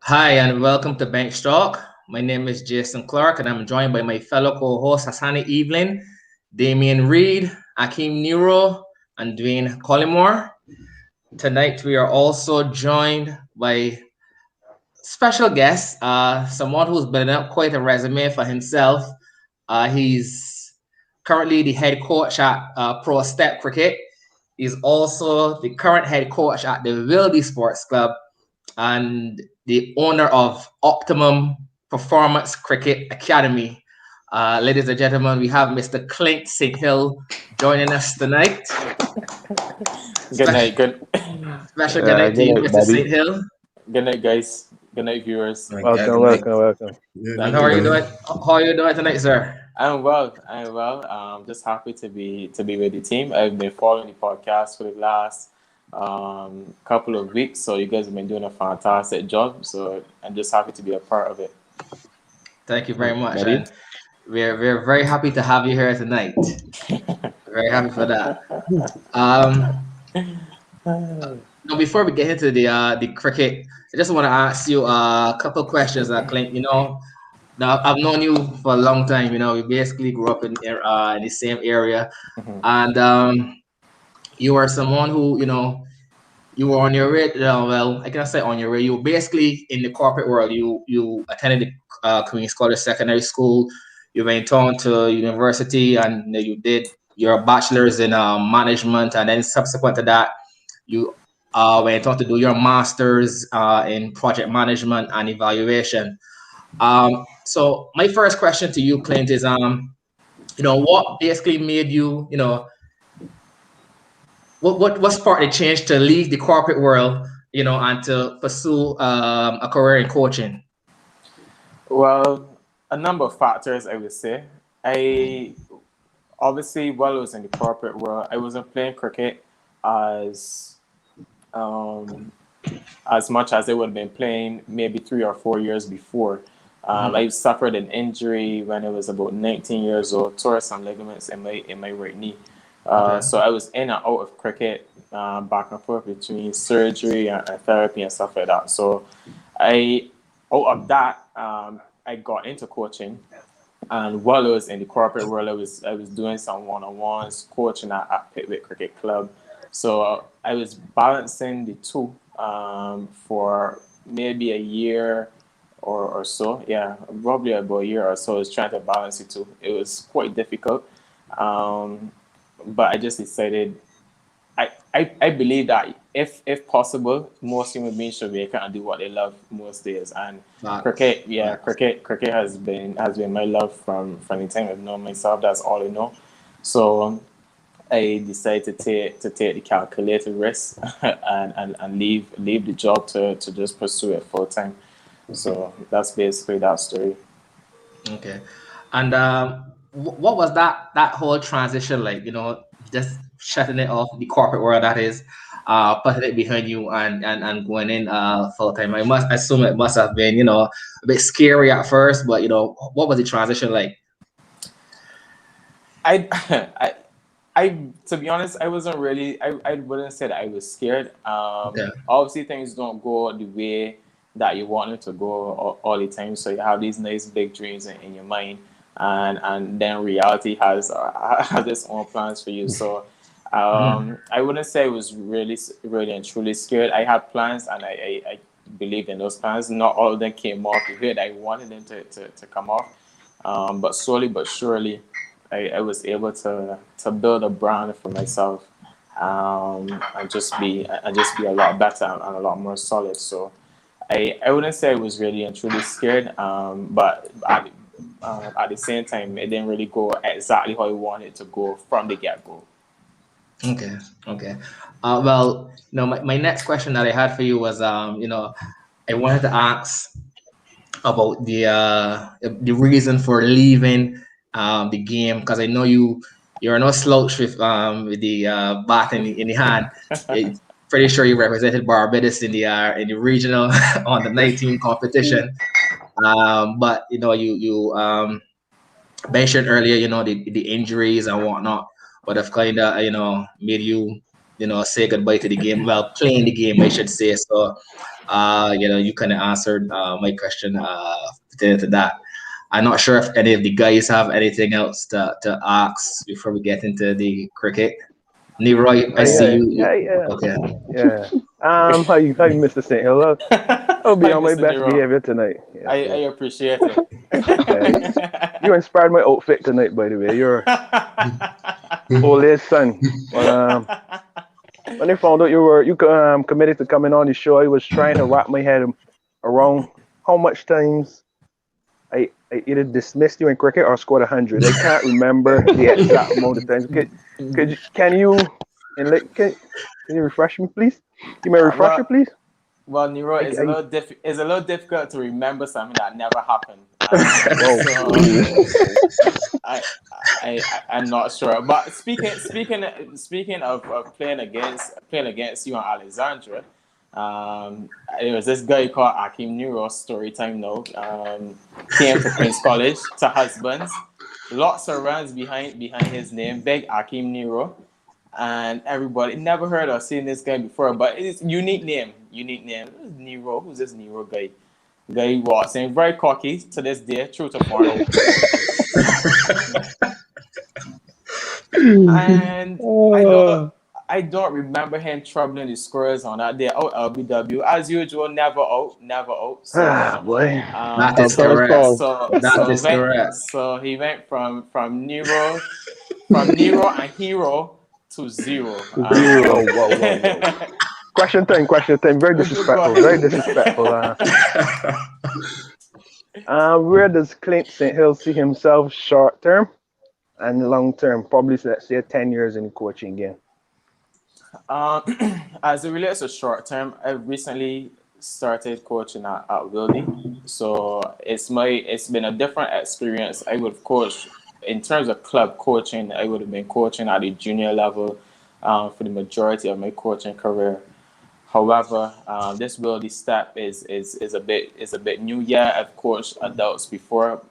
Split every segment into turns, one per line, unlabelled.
Hi, and welcome to Bank Stock. My name is Jason Clark, and I'm joined by my fellow co-hosts Hassani Evelyn, Damian Reed, Akeem Nero, and Dwayne Collymore. Tonight, we are also joined by special guest, someone who's building up quite a resume for himself. He's currently the head coach at Pro Step Cricket. He's also the current head coach at the Wildey Sports Club and the owner of Optimum Performance Cricket Academy. Ladies and gentlemen, we have Mr. Clint St. Hill joining us tonight.
Good night.
Special good night to
Good
you,
night,
Mr. St.
buddy.
Hill.
Good night, guys. Good night, viewers.
Welcome, welcome, welcome.
And
Thank
how are you
you.
doing? How are you doing tonight, sir?
I'm well. Just happy to be with the team. I've been following the podcast for the last couple of weeks. So you guys have been doing a fantastic job. So I'm just happy to be a part of it.
Thank you very much,
Buddy.
and we're very happy to have you here tonight. Very happy for that. Um, Now, before we get into the cricket, I just want to ask you a couple of questions, Clint. Now I've known you for a long time. We basically grew up in the same area,
Mhm.
and you are someone who you were on your way. Well, I cannot say on your way. You were basically in the corporate world. You attended the Queen's College Secondary School. You went on to university, and you did your bachelor's in management, and then subsequent to that, you went on to do your master's in project management and evaluation. So my first question to you, Clint, is what basically made you, what sparked the change to leave the corporate world, and to pursue a career in coaching?
Well, a number of factors, I would say. I obviously, while I was in the corporate world, I wasn't playing cricket as um, as much as I would have been playing maybe 3 or 4 years before. I suffered an injury when I was about 19 years old, tore some ligaments in my right knee.
Okay.
So I was in and out of cricket, back and forth between surgery and therapy and stuff like that. So I out of that, I got into coaching. And while I was in the corporate world, I was doing some one-on-ones, coaching at Pitwick Cricket Club. So I was balancing the two for maybe a year or so. Yeah, probably about a year or so. I was trying to balance the two. It was quite difficult, um, but I just decided. I believe that if possible, most human beings should be able to do what they love most days. And
Facts.
cricket, yeah, cricket has been my love from the time I've known myself. That's all I know. So I decided to take the calculated risk and leave the job to just pursue it full time. So that's basically that story.
Okay. And what was that whole transition like? Just shutting it off, the corporate world that is, putting it behind you and going in full time. I must assume it must have been a bit scary at first, but what was the transition like?
I I to be honest, I wasn't really. I wouldn't say that I was scared.
Okay.
Obviously, things don't go the way that you want it to go all the time. So you have these nice big dreams in your mind, and then reality has has its own plans for you. So
Mhm.
I wouldn't say I was really and truly scared. I had plans, and I believed in those plans. Not all of them came off the way that I wanted them to come off, but slowly but surely. I was able to build a brand for myself, and just be a lot better and a lot more solid. So I wouldn't say I was really and truly scared, but at the same time, it didn't really go exactly how I wanted it to go from the get go.
Okay. Okay. Well, my next question that I had for you was, I wanted to ask about the reason for leaving the game, because I know you're no slouch with the bat in the hand. It's pretty sure you represented Barbados in the regional on the 19 competition. But you mentioned earlier, the injuries and whatnot would have kind of made you say goodbye to the game. Well, playing the game, I should say. So, you kind of answered my question pertaining to that. I'm not sure if any of the guys have anything else to ask before we get into the cricket. Leroy, I see
Yeah,
you.
yeah, yeah,
Okay.
yeah. How you, Mr. St. Hill? I'll be
Hi,
on my
Mr.
best
Nero.
behavior tonight. Yes,
I
yes.
appreciate it.
You inspired my outfit tonight, by the way. You're oldest son. Well, when I found out you committed to coming on the show, I was trying to wrap my head around how much times I either dismissed you in cricket or scored 100. I can't remember the exact amount of times. Can you can you refresh me, please? Give me a refresher,
well,
please.
well, Nero,
I, I
it's a little difficult to remember something that never happened.
Whoa.
So I'm not sure. But speaking of playing against you and Alexandra, it was this guy called Akim Nero. Story time now. Came to Queen's College to Husbands. Lots of runs behind his name. Big Akim Nero. And everybody never heard or seen this guy before, but it's unique name. Unique name. Nero. Who's this Nero guy? Guy walks in very cocky to this day, true to form. And
Oh.
I don't remember him troubling the scorers on that day. Out LBW as usual, never out, never out. So
Boy.
That
How
is
can I
correct.
call?
That is correct.
So he went from Nero and hero to zero.
Whoa, whoa, whoa, whoa. Question time. Very disrespectful. Very disrespectful. Where does Clint St. Hill see himself short term and long term? Probably, let's say, 10 years in coaching again.
As it relates to short term, I recently started coaching at Wildey, so it's been a different experience. I would have coached in terms of club coaching. I would have been coaching at the junior level for the majority of my coaching career. However, this Wildey step is a bit new. Yeah, I've coached adults before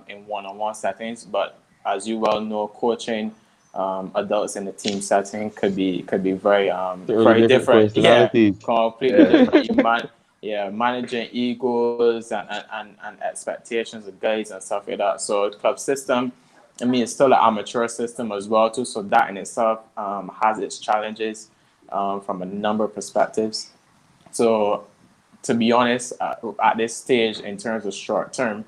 in one-on-one settings, but as you well know, coaching adults in the team setting could be very
Totally
very
different
different. Yeah,
personalities.
completely different. Managing egos and expectations of guys and stuff like that. So the club system, I mean, it's still an amateur system as well too. So that in itself has its challenges from a number of perspectives. So to be honest, at this stage, in terms of short term,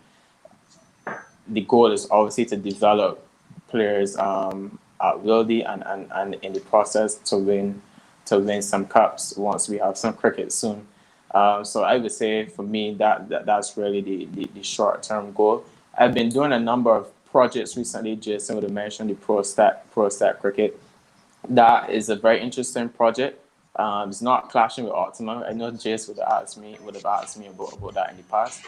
the goal is obviously to develop players at Wildey and in the process to win some cups once we have some cricket soon. So I would say for me that's really the short term goal. I've been doing a number of projects recently. Jason would have mentioned the pro stat cricket. That is a very interesting project. It's not clashing with Optima. I know Jace would have asked me about that in the past.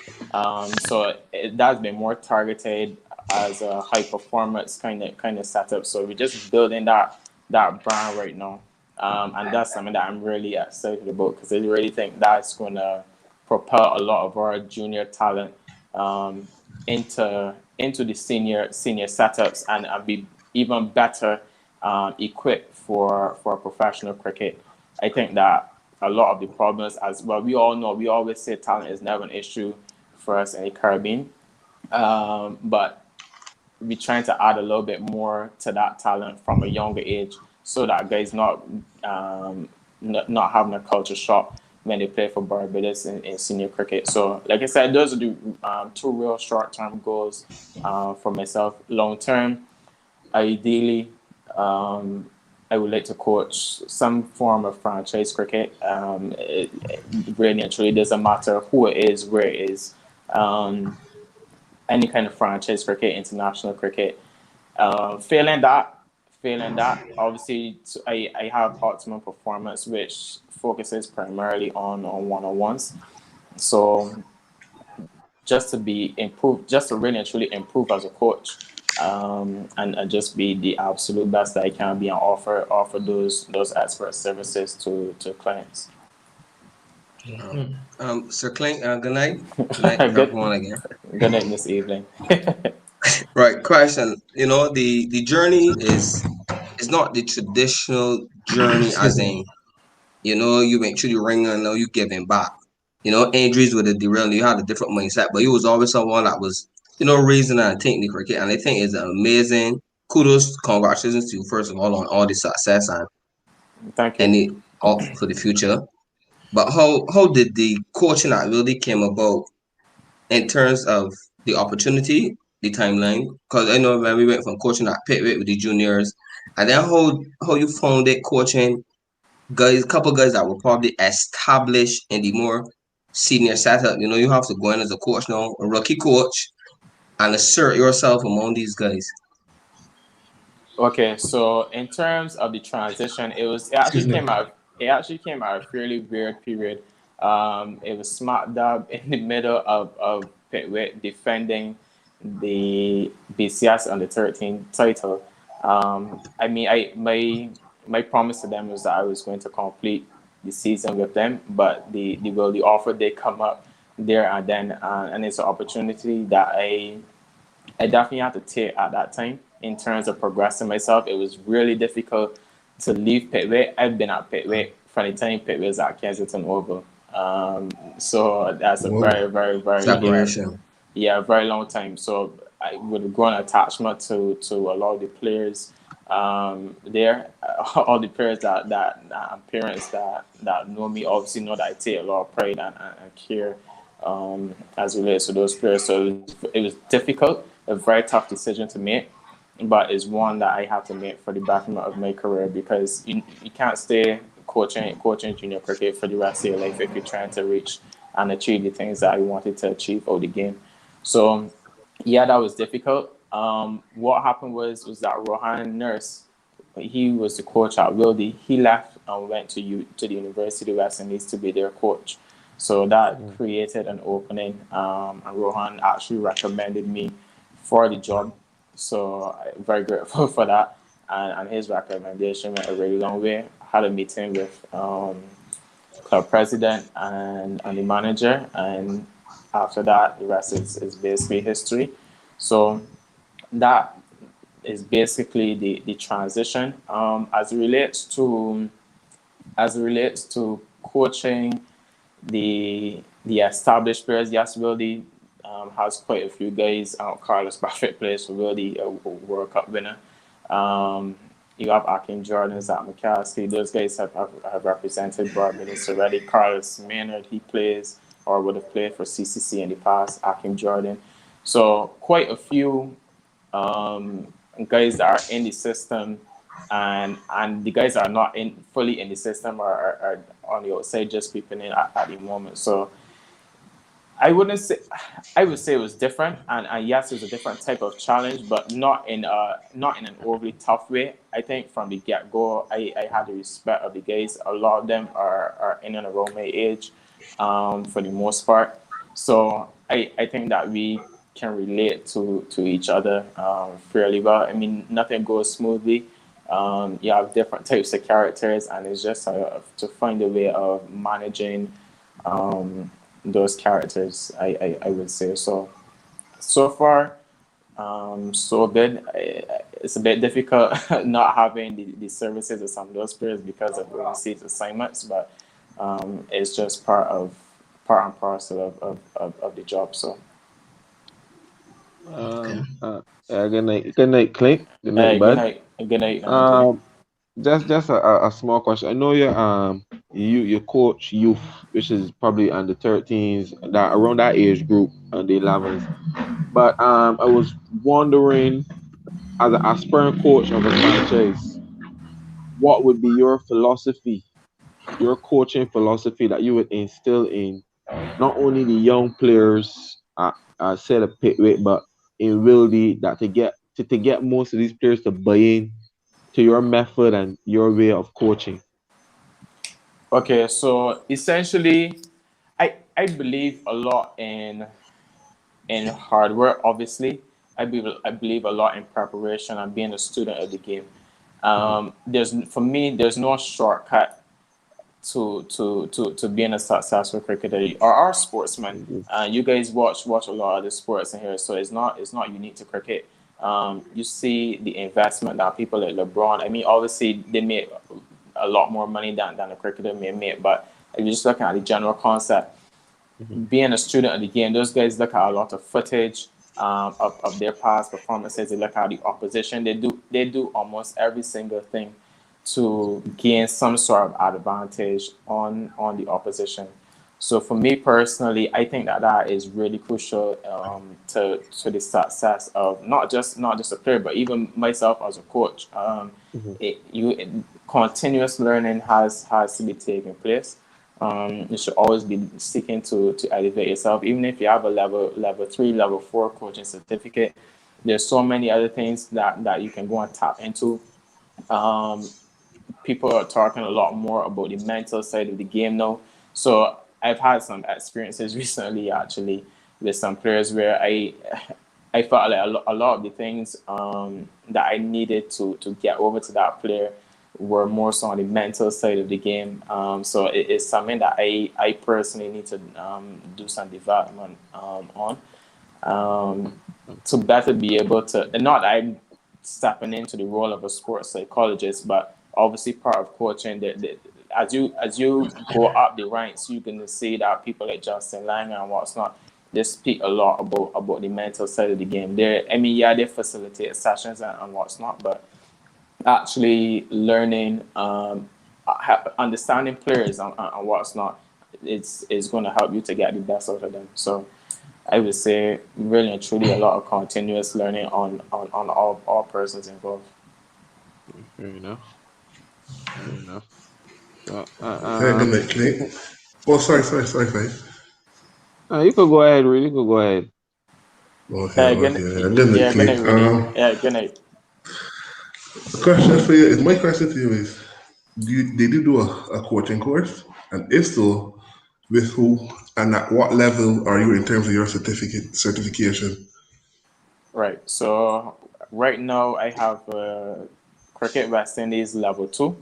So that's been more targeted as a high performance kind of setup. So we're just building that brand right now, and that's something that I'm really excited about because I really think that's going to propel a lot of our junior talent into the senior setups and be even better equipped for professional cricket. I think that a lot of the problems, as well, we all know, we always say talent is never an issue for us in the Caribbean, but we're trying to add a little bit more to that talent from a younger age, so that guys not having a culture shock when they play for Barbados in senior cricket. So, like I said, those are the two real short-term goals for myself. Long-term, ideally, I would like to coach some form of franchise cricket. It really and truly doesn't matter who it is, where it is. Any kind of franchise cricket, international cricket. Failing that, obviously, I have Optimum Performance, which focuses primarily on one-on-ones. So just to really and truly improve as a coach, and just be the absolute best that I can be and offer those expert services to clients.
Sir Clint, good night. Good night, everyone again.
Good night this evening.
Right, question. The journey is not the traditional journey as in, you went through the ring and now you giving back. Injuries with the derail, you had a different mindset, but you was always someone that was, raising and taking the cricket. And I think it's amazing. Kudos, congratulations to you, first of all, on all the success
Thank you.
and the all for the future. But how did the coaching at Wildey came about in terms of the opportunity, the timeline? Because I know when we went from coaching at Pittway with the juniors, and then how you found it coaching guys, couple guys that were probably established in the more senior setup. You have to go in as a coach now, a rookie coach, and assert yourself among these guys.
Okay, so in terms of the transition, it actually came out a fairly weird period. It was smack dab in the middle of Pittway defending the BCS under 13 title. I mean, my promise to them was that I was going to complete the season with them, but the offer did come up there and then, and it's an opportunity that I definitely had to take at that time in terms of progressing myself. It was really difficult to leave Pittway. I've been at Pittway from the time Pittway was at Kensington Oval. So that's a very, very, very
separation.
very long time. So I would have grown attachment to a lot of the players there. All the players that parents that know me obviously know that I take a lot of pride and care as relates to those players. So it was difficult, a very tough decision to make, but it's one that I have to make for the betterment of my career, because you can't stay coaching junior cricket for the rest of your life if you're trying to reach and achieve the things that I wanted to achieve out the game. So yeah, that was difficult. What happened was that Rohan Nurse, he was the coach at Wildey. He left and went to the University of West Indies to be their coach. So that created an opening, and Rohan actually recommended me for the job. So I'm very grateful for that. And his recommendation went a really long way. I had a meeting with club president and the manager, and after that, the rest is basically history. So that is basically the transition. As it relates to coaching the established players, yes, Wildey has quite a few guys. Carlos Buffett plays for Wildey, a World Cup winner. You have Akim Jordan, Zach McCaskey. Those guys have represented Barbados already. Carlos Maynard, he plays or would have played for CCC in the past. Akim Jordan. So quite a few guys that are in the system, and the guys that are not fully in the system are on the outside just peeping in at the moment. So I would say it was different, and yes, it was a different type of challenge, but not in an overly tough way. I think from the get go, I had the respect of the guys. A lot of them are in and around my age, for the most part. So I think that we can relate to each other fairly well. I mean, nothing goes smoothly. You have different types of characters, and it's just to find a way of managing those characters, I would say. So far, so good. It's a bit difficult not having the services of some of those players because of overseas assignments, but it's just part and parcel of the job. So
good night, Clint. Good night,
good
bud.
night. Good night.
Just a small question. I know you coach youth, which is probably under 13s, that around that age group and the 11s. But I was wondering, as an aspiring coach of a franchise, what would be your philosophy, your coaching philosophy that you would instill in not only the young players at set a pit weight, but in Wildy, that to get most of these players to buy in to your method and your way of coaching?
Okay, so essentially, I believe a lot in hard work. Obviously, I believe a lot in preparation and being a student of the game. There's no shortcut to being a successful cricketer or sportsman. You guys watch a lot of the sports in here, so it's not unique to cricket. You see the investment that people like LeBron. I mean, obviously they make a lot more money than a cricketer may make. But if you're just looking at the general concept, being a student of the game, those guys look at a lot of footage of their past performances. They look at the opposition. They do almost every single thing to gain some sort of advantage on the opposition. So for me personally, I think that is really crucial to the success of not just a player, but even myself as a coach. Continuous learning has to be taking place. You should always be seeking to elevate yourself, even if you have a level 3, level 4 coaching certificate. There's so many other things that you can go and tap into. People are talking a lot more about the mental side of the game now. So I've had some experiences recently, actually, with some players where I felt like a lot of the things that I needed to get over to that player were more so on the mental side of the game. So it's something that I personally need to do some development on to better be able to, and not that I'm stepping into the role of a sports psychologist, but obviously part of coaching that as you go up the ranks, you can see that people like Justin Lang and what's not, they speak a lot about the mental side of the game. They facilitate sessions and what's not, but actually learning, understanding players and what's not, is going to help you to get the best out of them. So I would say really and truly a lot of continuous learning on all persons involved.
Fair enough. So,
Very good night, Clint. Oh, sorry, Faith.
you could go ahead, really. You could go ahead.
Okay. Good night,
Good night,
Clint.
really. Good night.
Question for you is, my question to you is, did you do a coaching course? And if so, with who and at what level are you in terms of your certification?
Right. So right now I have Cricket West Indies level 2.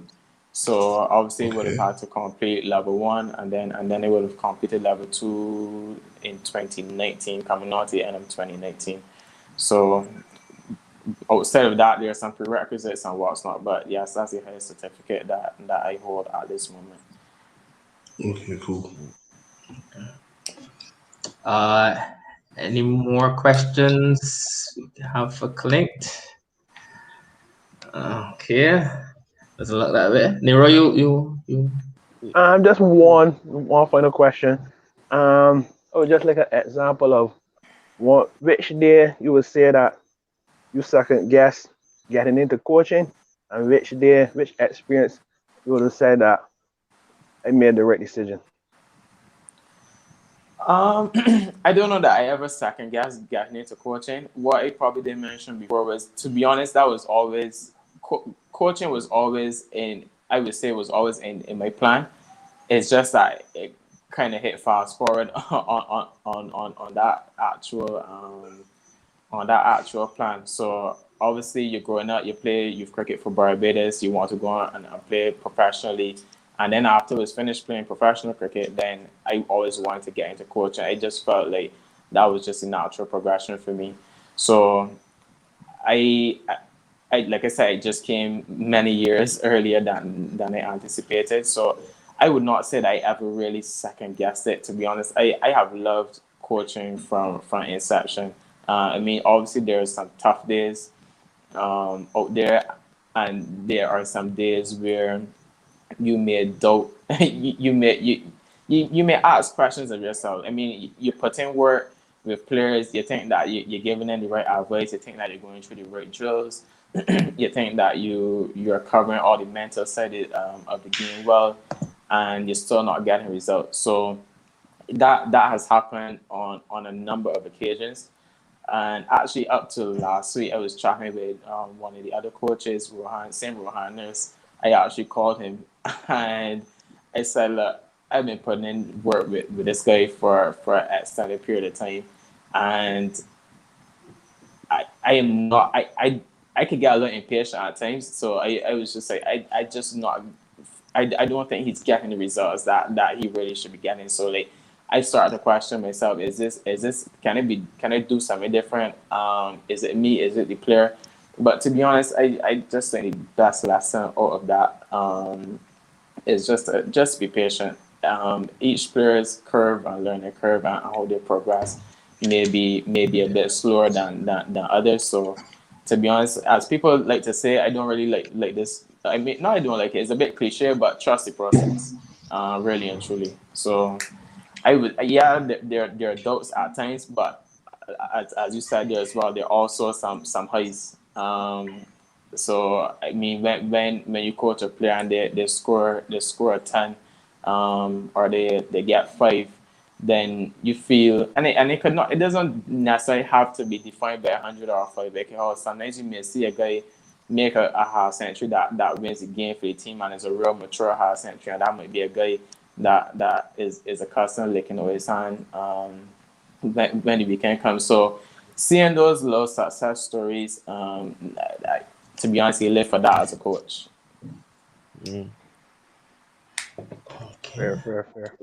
So obviously would have
Okay.
had to complete level 1 and then it would have completed level 2 in 2019, coming out to the end of 2019. So outside of that, there are some prerequisites and what's not. But yes, that's the highest certificate that I hold at this moment.
Okay, cool.
Any more questions we have for Clint? Okay. Let's look that way. Nero, you.
Just one final question. Oh, just like an example of which day you would say that you second guess getting into coaching, and which experience you would have said that I made the right decision.
I don't know that I ever second guessed getting into coaching. What I probably didn't mention before was, to be honest, that was always coaching was always in. I would say was always in my plan. It's just that it kind of hit fast forward on that actual plan. So obviously you're growing up, you play youth cricket for Barbados, you want to go on and play professionally. And then after I was finished playing professional cricket, then I always wanted to get into coaching. I just felt like that was just a natural progression for me. So I like I said, it just came many years earlier than I anticipated. So I would not say that I ever really second guessed it, to be honest. I have loved coaching from inception. I mean, obviously there are some tough days out there, and there are some days where you may doubt, you may ask questions of yourself. I mean, you put in work with players, you think that you're giving them the right advice, you think that you're going through the right drills, you think that you're covering all the mental side of the game well, and you're still not getting results. So that has happened on a number of occasions. And actually, up to last week, I was chatting with one of the other coaches, Rohan Nurse. I actually called him and I said, look, I've been putting in work with this guy for an extended period of time. And I am not, I could get a little impatient at times. So I was just like, I just not, I don't think he's getting the results that he really should be getting. So like, I started to question myself, is this, can I do something different? Is it me? Is it the player? But to be honest, I just think the best lesson out of that is just be patient. Each player's curve and learning curve and how they progress maybe a bit slower than others. So to be honest, as people like to say, I don't really like this. I mean, no, I don't like it. It's a bit cliche, but trust the process, really and truly. So I would, yeah, there are doubts at times, but as you said there as well, there are also some highs. So I mean, when you coach a player and they score a 10, or they get 5, then you feel, and it could not, it doesn't necessarily have to be defined by 100 or 5. Because sometimes you may see a guy make a half century that wins the game for the team and is a real mature half century, and that might be a guy that is accustomed licking away his hand, when the weekend comes. So seeing those little success stories, to be honest, you live for that as a coach.
Fair.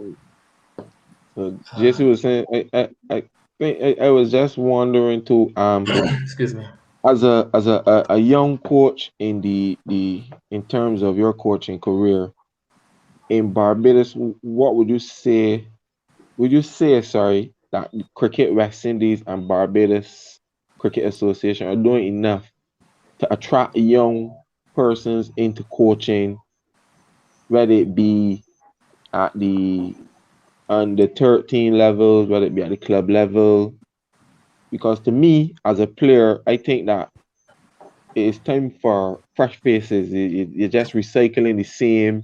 So Jesse was saying, I think I was just wondering too.
Excuse me.
As a young coach in the in terms of your coaching career in Barbados, what would you say? Would you say, sorry, that the Cricket West Indies and Barbados Cricket Association are doing enough to attract young persons into coaching, whether it be at the under 13 levels, whether it be at the club level? Because to me, as a player, I think that it's time for fresh faces. You're just recycling the same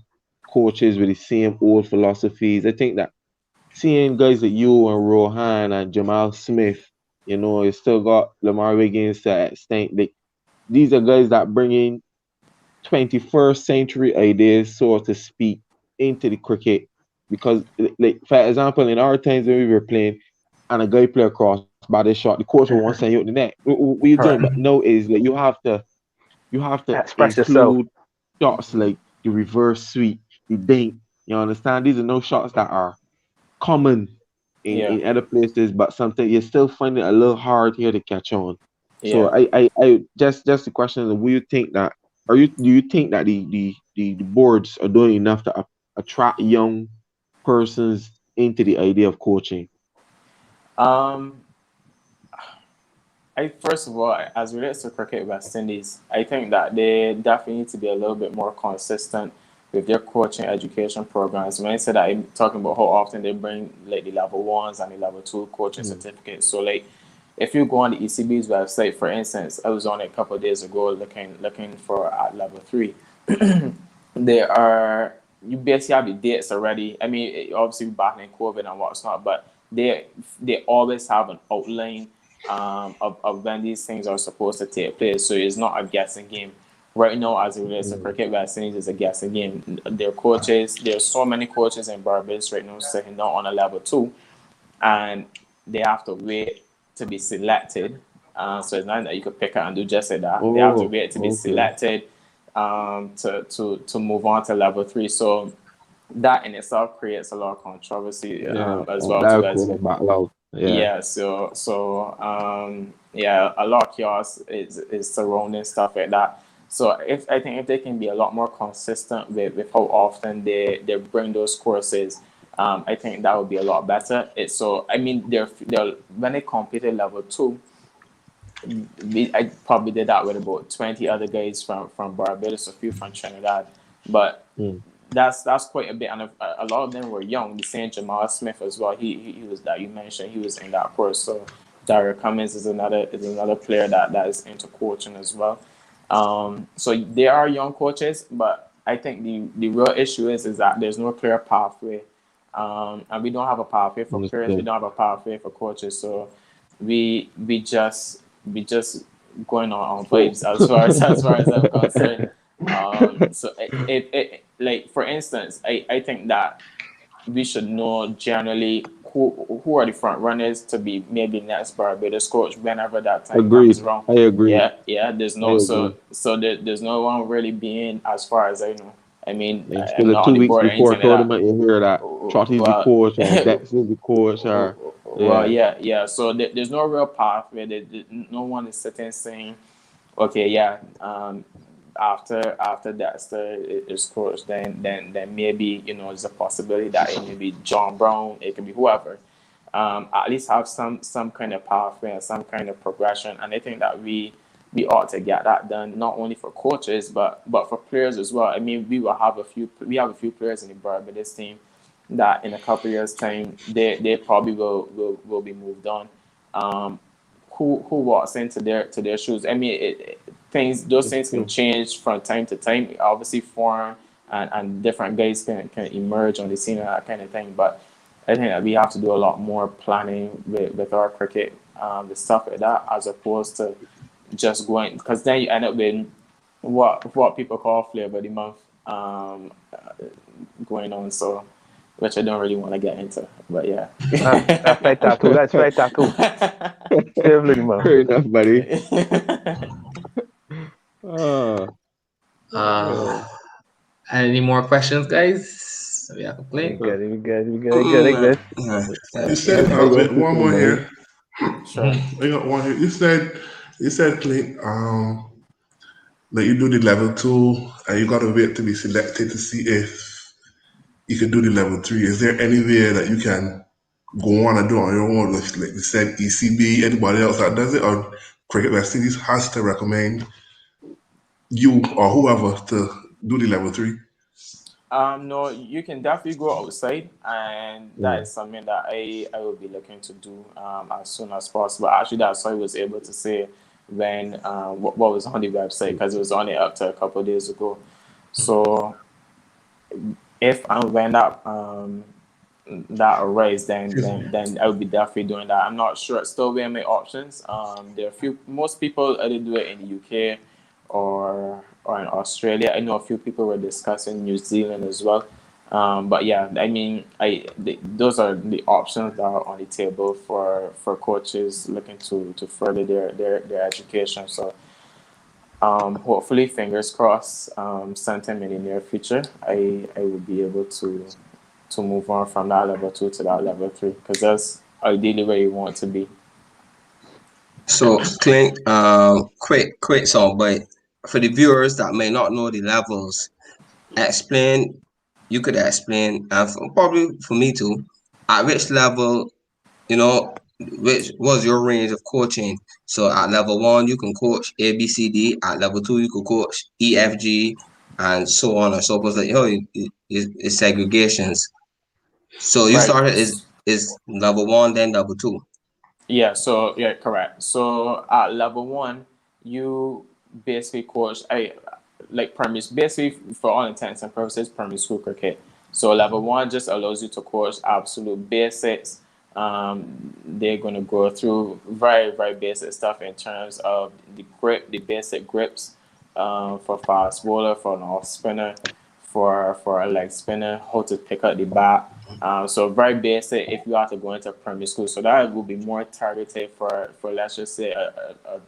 coaches with the same old philosophies. I think that seeing guys like you and Rohan and Jamal Smith, you still got Lamar Wiggins to an extent. These are guys that bring in 21st century ideas, so to speak, into the cricket. Because, like, for example, in our times when we were playing, and a guy play across by the shot, the coach will want to send you out the net. What you doing? But
Right.
no, is like you have to
Express yourself.
include shots like the reverse sweep, the dink. You understand? These are no shots that are common
Yeah,
in other places, but something you still find it a little hard here to catch on. So
yeah.
I just the question is, will you think that, do you think that the boards are doing enough to attract young persons into the idea of coaching?
Um, I first of all, as relates to Cricket West Indies, I think that they definitely need to be a little bit more consistent with their coaching education programs. When I said that, I'm talking about how often they bring like the level ones and the level two coaching
Mm.
certificates. So like, if you go on the ECB's website, for instance, I was on it a couple of days ago looking for at level 3. There are, you basically have the dates already. I mean, obviously battling COVID and what's not, but they always have an outline, of when these things are supposed to take place. So it's not a guessing game. Right now, as it relates to
Mm.
cricket vaccines, it's a guessing game. Their coaches, there's so many coaches in Barbados right now sitting down on a level 2, and they have to wait to be selected. So it's not that you could pick out and do just like that. They have to
Oh,
wait to be
okay.
selected, to move on to level 3. So that in itself creates a lot of controversy,
Yeah,
as well
that
too,
would
as
create a backlog. Yeah.
yeah. So yeah, a lot of chaos is surrounding stuff like that. So I think if they can be a lot more consistent with how often they bring those courses, I think that would be a lot better. It's so, I mean, they're when they competed level 2, I probably did that with about 20 other guys from Barbados, a few from Trinidad, but
Mm.
that's quite a bit, and a lot of them were young. The same Jamal Smith as well. He was, that you mentioned, he was in that course. So Daryl Cummins is another player that is into coaching as well. So they are young coaches, but I think the real issue is that there's no clear pathway, and we don't have a pathway for players. We
Understood.
don't have a pathway for coaches. So we just going on
So,
vibes as far as I'm concerned. So like for instance, I think that we should know generally who are the front runners to be maybe next Barbados coach whenever that time comes
agreed.
around.
I agree.
Yeah. There's
I
no,
agree.
there's no one really being, as far as I know. I mean,
Instead
I'm
of
not on
two
the
weeks
board or
before
anything like that.
tournament, you hear that Trotty's the
Well,
coach or Dex is the coach or
well,
yeah.
yeah. So there's no real pathway. No one is sitting saying, okay, yeah, after Dexter is coached, then maybe there's a possibility that it may be John Brown, it can be whoever. At least have some kind of pathway and some kind of progression, and I think that we ought to get that done, not only for coaches but for players as well. I mean, we have a few players in the Barbados team that in a couple of years time they probably will be moved on. Who walks into their shoes? I mean, those things can change from time to time. Obviously, form and different guys can emerge on the scene and that kind of thing. But I think that we have to do a lot more planning with our cricket, the stuff like that, as opposed to just going, because then you end up with what people call flavor of the month going on. So, which I don't really want to get into, but yeah.
That's right, tattoo. That's right, tattoo. Definitely, man.
Fair enough, buddy. Uh,
Any more questions, guys? We have a
We
play.
got it. We got it. We got it. Got it, guys.
You said,
I got
wait, one more
buddy.
here.
Sure.
I got one here. You said, Clint, that you do the level 2 and you gotta wait to be selected to see if you can do the level 3. Is there anywhere that you can go on and do on your own? Like you said, ECB, anybody else that does it, or Cricket West Indies has to recommend you or whoever to do the level 3?
No, you can definitely go outside, and that is something that I will be looking to do as soon as possible. Actually, that's what I was able to say when what was on the website, because it was only up to a couple of days ago. So if and when that arises, then I will be definitely doing that. I'm not sure. Still weighing my options. There are most people either do it in the UK or in Australia. I know a few people were discussing New Zealand as well. But yeah, I mean, those are the options that are on the table for coaches looking to further their education. So hopefully, fingers crossed, sometime in the near future, I will be able to move on from that level 2 to that level 3, because that's ideally where you want to be.
So, Clint, quick song, but for the viewers that may not know the levels, you could explain, and probably for me too, at which level, which was your range of coaching. So at level 1, you can coach A, B, C, D. At level 2, you could coach E, F, G, and so on and so forth. Like, it's segregations. So you
Right.
started is level 1, then level 2.
Yeah, so yeah, correct. So at level 1, you basically coach basically for all intents and purposes, primary school cricket. So level 1 just allows you to coach absolute basics. They're going to go through very, very basic stuff in terms of the basic grips for fast bowler, for an off spinner, for a leg spinner, how to pick up the bat. So very basic if you have to go into primary school. So that will be more targeted for let's just say a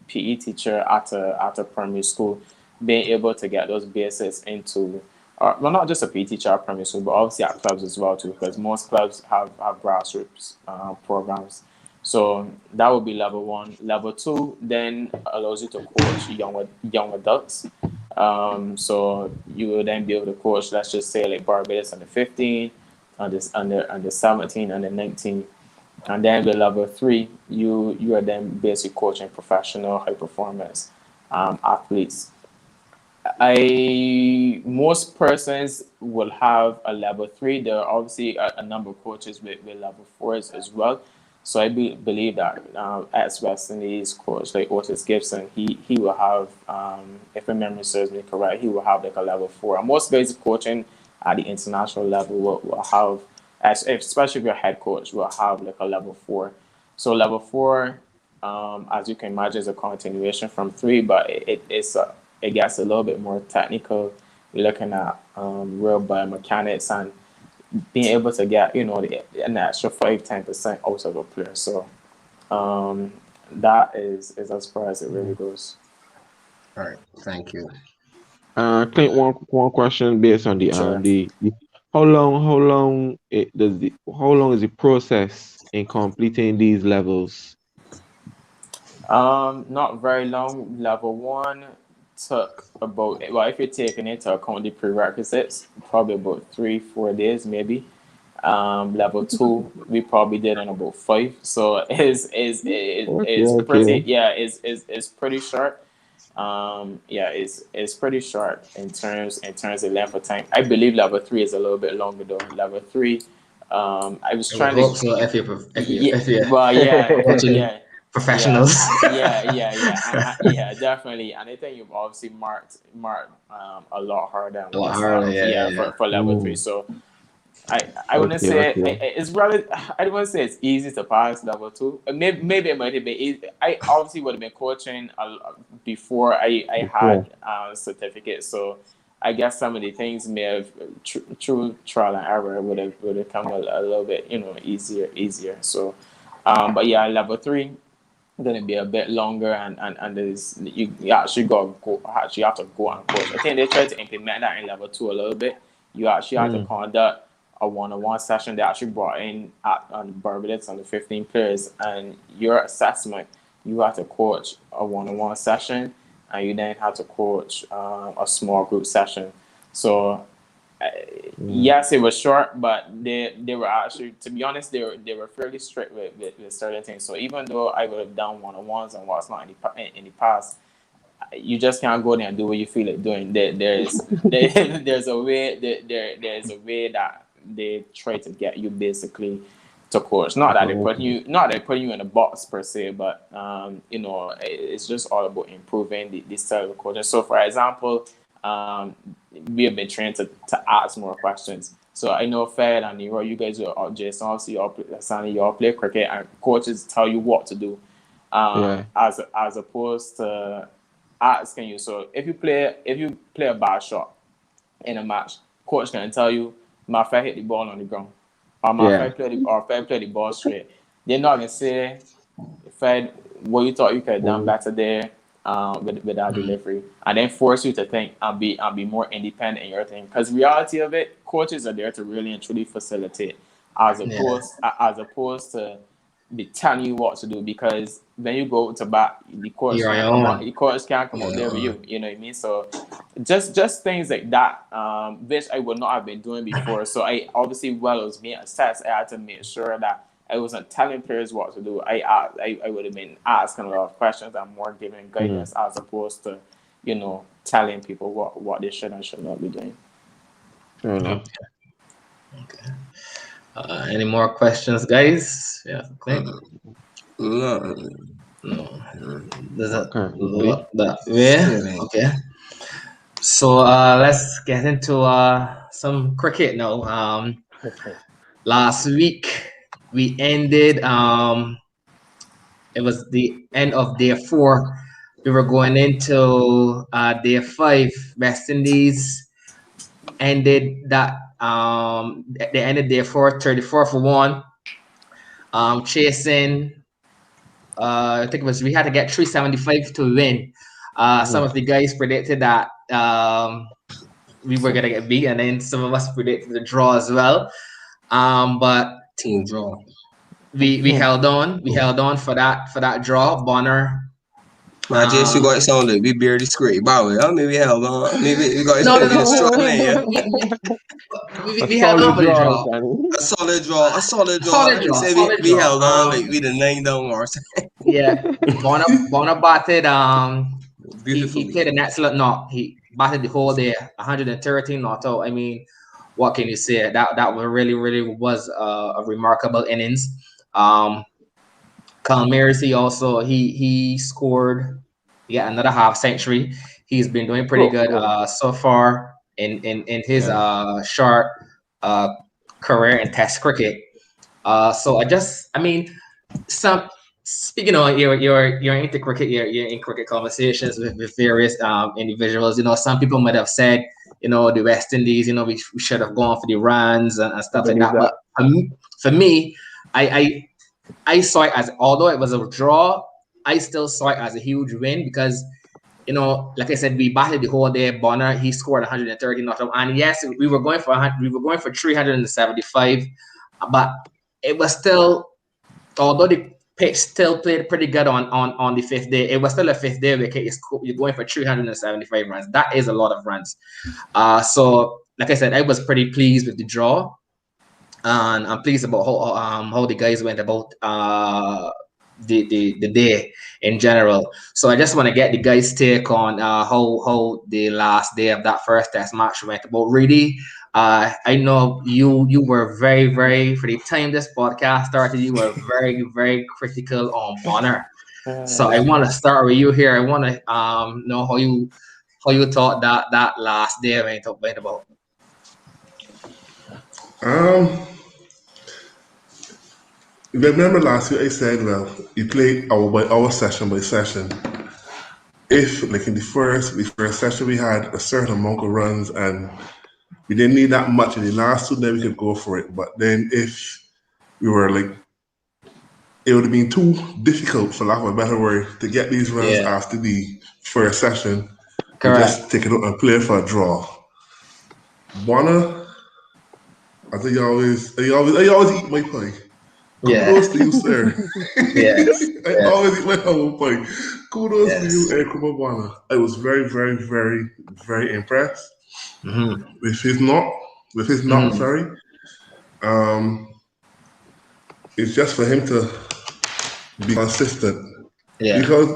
PE teacher at a primary school, being able to get those basics into, well, not just a PE teacher at primary school, but obviously at clubs as well too, because most clubs have grassroots programs. So that would be level 1. Level 2 then allows you to coach young adults. So you will then be able to coach, let's just say, like Barbados under 15, under 17, under 19. And then with level 3, you are then basically coaching professional high performance athletes. Most persons will have a level 3. There are obviously a number of coaches with level 4s as well. So I believe that ex-West Indies coach like Otis Gibson, he will have, if my memory serves me correct, he will have like a level 4. And most guys coaching at the international level will have, especially if you're a head coach, will have like a level 4. So level 4, as you can imagine, is a continuation from 3, but it gets a little bit more technical. You're looking at real biomechanics and being able to get an extra 5-10% out of a player. So that is as far as it really goes.
All right, thank you.
Clint, one question based on
Sure.
how long is the process in completing these levels?
Not very long. Level 1 took about, well, if you're taking into account the prerequisites, probably about 3-4 days maybe. Level 2 we probably did in about 5. So is pretty,
Okay.
yeah, is pretty short. Yeah, it's pretty short in terms of length of time. I believe level 3 is a little bit longer though. Level 3, I was
I would
trying to,
hope so
yeah,
if you're
well, yeah,
coaching
yeah, yeah,
professionals.
yeah, definitely. And I think you've obviously marked a lot harder than
A lot
what's
harder, yeah, yeah,
for level 3.
Mm.
So I wouldn't
Okay,
say
okay.
it's rather. I don't want to say it's easy to pass level 2. Maybe it might have been easy. I obviously would have been coaching before I
Before.
had certificates. So I guess some of the things may have through trial and error would have come a little bit easier. So, but yeah, level 3 gonna be a bit longer, and there's you actually actually have to go and coach. I think they tried to implement that in level 2 a little bit. You actually have to
Mm.
conduct a one-on-one session. They actually brought in on Barbados on the 15 players, and your assessment, you have to coach a one-on-one session, and you then have to coach a small group session. So
Mm.
yes, it was short, but they were actually, to be honest, they were fairly strict with certain things. So even though I would have done one on ones and what's not in the past, you just can't go there and do what you feel like doing. There's a way there's a way that they try to get you basically to coach.
Okay.
Not that they're putting you in a box per se, but it's just all about improving the style of coaching. So for example, um, we have been trained to ask more questions. So I know Fed and Nero, you guys are Jason, obviously you all play cricket, and coaches tell you what to do.
Yeah.
As opposed to asking you. So if you play a bad shot in a match, coach can tell you, my friend hit the ball on the ground, or my
Yeah.
friend play the ball straight. They're not gonna say, Fed, what you thought you could have done
Mm.
better there with that delivery, and then force you to think and be more independent in your thing. Because reality of it, coaches are there to really and truly facilitate,
Yeah,
as opposed to be telling you what to do. Because when you go to bat,
you're on your own.
the coach can't come out there with you. You know what I mean? So just things like that, which I would not have been doing before. So I obviously, while it was being assessed, I had to make sure that I wasn't telling players what to do. I would have been asking a lot of questions and more giving
Mm.
guidance, as opposed to telling people what they should and should not be doing.
Fair enough.
Okay. Any more questions, guys? Yeah, Clint?
No,
No. Does
Not
that
currently.
that way?
yeah.
Okay. So let's get into some cricket now. Last week we ended. It was the end of day 4. We were going into day 5. West Indies ended that. They ended day 4, 34 for 1. Chasing. I think it was we had to get 375 to win. Some of the guys predicted that we were gonna get beat, and then some of us predicted the draw as well. But
Team draw.
we held on. We held on for that draw. Bonner.
My just you
Um,
got it sound like we barely scrape by way. Maybe hell on. Maybe we got it
no, no,
sound like a
no.
strong man, yeah.
A
We held on
solid
for the
draw,
draw.
Sonny.
A solid draw, a solid draw.
Solid
I would
draw.
say
Solid
we
draw.
held on like we the 9 down or something.
Yeah. Bonner batted. He
Beautifully.
played an excellent knock. He batted the whole day, 113 not out. I mean, what can you say? That was really was a remarkable innings. Um, Calmeres, he scored another half century. He's been doing pretty
Go,
good
go.
so far in his
Yeah.
short uh, career in Test cricket. So I mean, some speaking of you're into cricket, you're in cricket conversations with various individuals. Some people might have said, the West Indies, we should have gone for the runs and
I
stuff like
believe
that.
that.
But for me, I saw it as, although it was a draw, I still saw it as a huge win because, like I said, we batted the whole day. Bonner, he scored 130 not out, and yes, we were going for 375, but it was still, although the pitch still played pretty good on the fifth day. It was still a fifth day wicket. You're going for 375 runs. That is a lot of runs. So like I said, I was pretty pleased with the draw, and I'm pleased about how the guys went about the day in general. So I just want to get the guys' take on how the last day of that first test match went. But really, I know you were very for the time this podcast started, you were very critical on Bonner. So I want to start with you here. I want to know how you thought that last day went about.
Remember last year I said, well, you play hour by hour, session by session. If, like in the first session, we had a certain amount of runs and we didn't need that much in the last two, then we could go for it. But then if we were like, it would have been too difficult, for lack of a better word, to get these runs after the first session. Correct. We just take it up and play for a draw. Bonner, I think you always eat my pie. Kudos to you, sir.
Yes.
I always eat my humble pie. Kudos to you, Ekuma Bonner. I was very impressed with his knock. Sorry. It's just for him to be consistent. Yeah. Because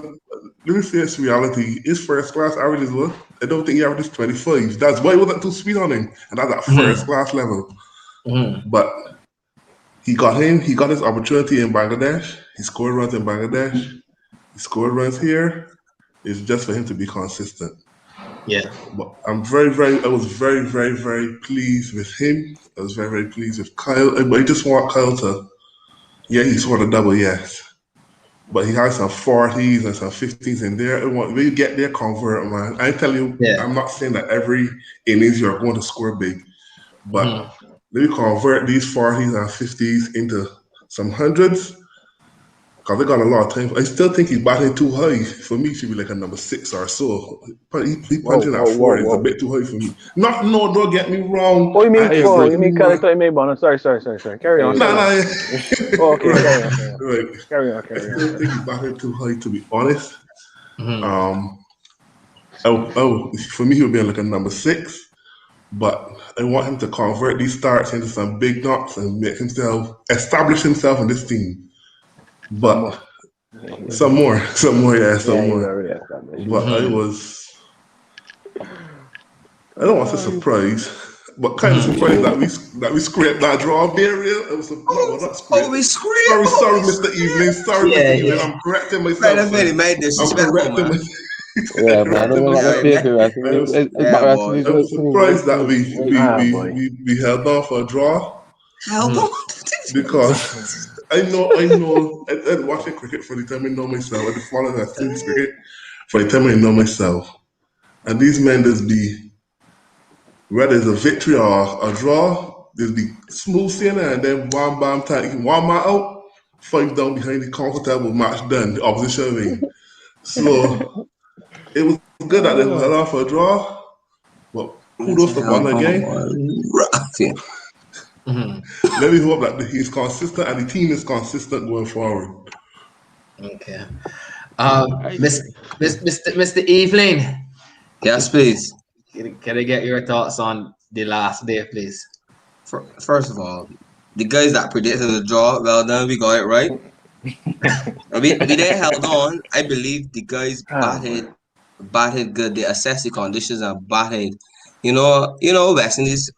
let me say it's reality. His first class averages what? I don't think he averages 25. That's why he wasn't too sweet on him. And that's at first class level. But he got his opportunity in Bangladesh. He scored runs in Bangladesh. He scored runs here. It's just for him to be consistent.
Yeah.
But I was very pleased with him. I was very pleased with Kyle. But I just want Kyle to, he scored a double, yes. But he has some 40s and some 50s in there. When you get there, convert, man. I tell you, I'm not saying that every innings you're going to score big. But let me convert these 40s and 50s into some hundreds. Because I got a lot of time. I still think he's batting too high. For me, he should be like a number 6 or so. He punching at 4 is a bit too high for me. Don't get me wrong.
Oh, you mean character I made, Bonner? Sorry. Carry on. Okay, carry on.
I still think he's batting too high, to be honest. For me, he would be like a number 6. But I want him to convert these starts into some big knocks and establish himself in this team. But some more. But I don't want to say surprised, but kind of surprised that we scraped that draw there. It was not scraped.
We scraped.
Sorry, Mr. Evening. Mr. Evening. I'm correcting myself.
I'm correcting myself.
Yeah, man. I don't want to fake it.
I was surprised that we held on for a draw.
Held on?
Because I know. I watching cricket for the time I know myself. I follow that team's cricket for the time I know myself. And these men just be, whether it's a victory or a draw, they'll be smooth sailing and then bam, one man out, 5 down behind the comfortable match done, the opposition win. So it was good that they held off for a draw. But kudos to Bonner again. Let me hope that he's consistent and the team is consistent going forward.
Okay. Mr. Evelyn.
Yes, please.
Can I get your thoughts on the last day, please?
First of all, the guys that predicted the draw, well done, we got it right. we then held on. I believe the guys batted good. They assessed the conditions and batted. You know, West Indies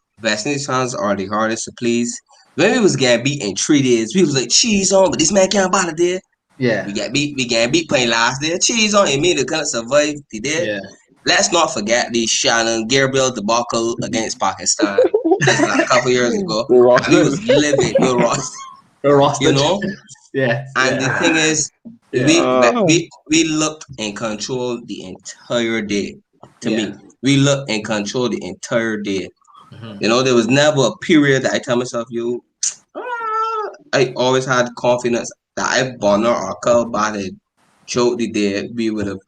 fans are the hardest to please. When we was getting beat in 3 days, we was like, cheese on, but this man can't bat it there.
Yeah.
We get beat playing last day. Cheese on, it made the couldn't survive the day. Yeah. Let's not forget the Shannon Gabriel debacle against Pakistan. That's like a couple years ago. And he was living. You know?
Yeah.
And the thing is, we looked and controlled the entire day. To me, we looked and controlled the entire day. You know, there was never a period that I tell myself, I always had confidence that if Bonner or Kyle batted choked the day, we would have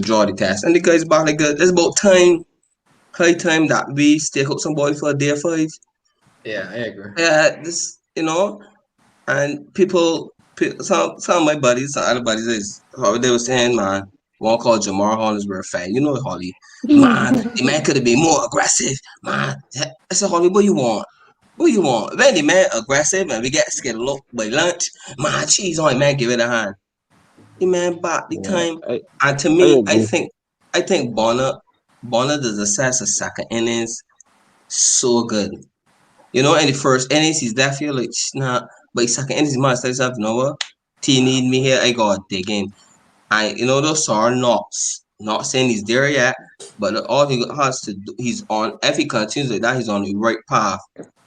drawn the test. And the guys batted good. It's about high time that we stake up some boy for a day 5.
Yeah, I agree.
Yeah, and people some of my buddies, some other buddies, they were saying, man, one called Jamar Hollinsworth fan. You know Holly. Man, the man could have been more aggressive. Man, I said, Holly, what you want? What you want? When the man aggressive and we get scared look by lunch, man, cheese on it, man, give it a hand. The man back the
Yeah,
time.
I
And to
I
me,
agree.
I think Bonner does assess a second innings so good. You know, in the first innings, he's definitely like, nah, but his second innings, man, starts have Noah. T need me here, I gotta dig in. And you know, those are not saying he's there yet, but all he has to do, he's on, if he continues like that, he's on the right path.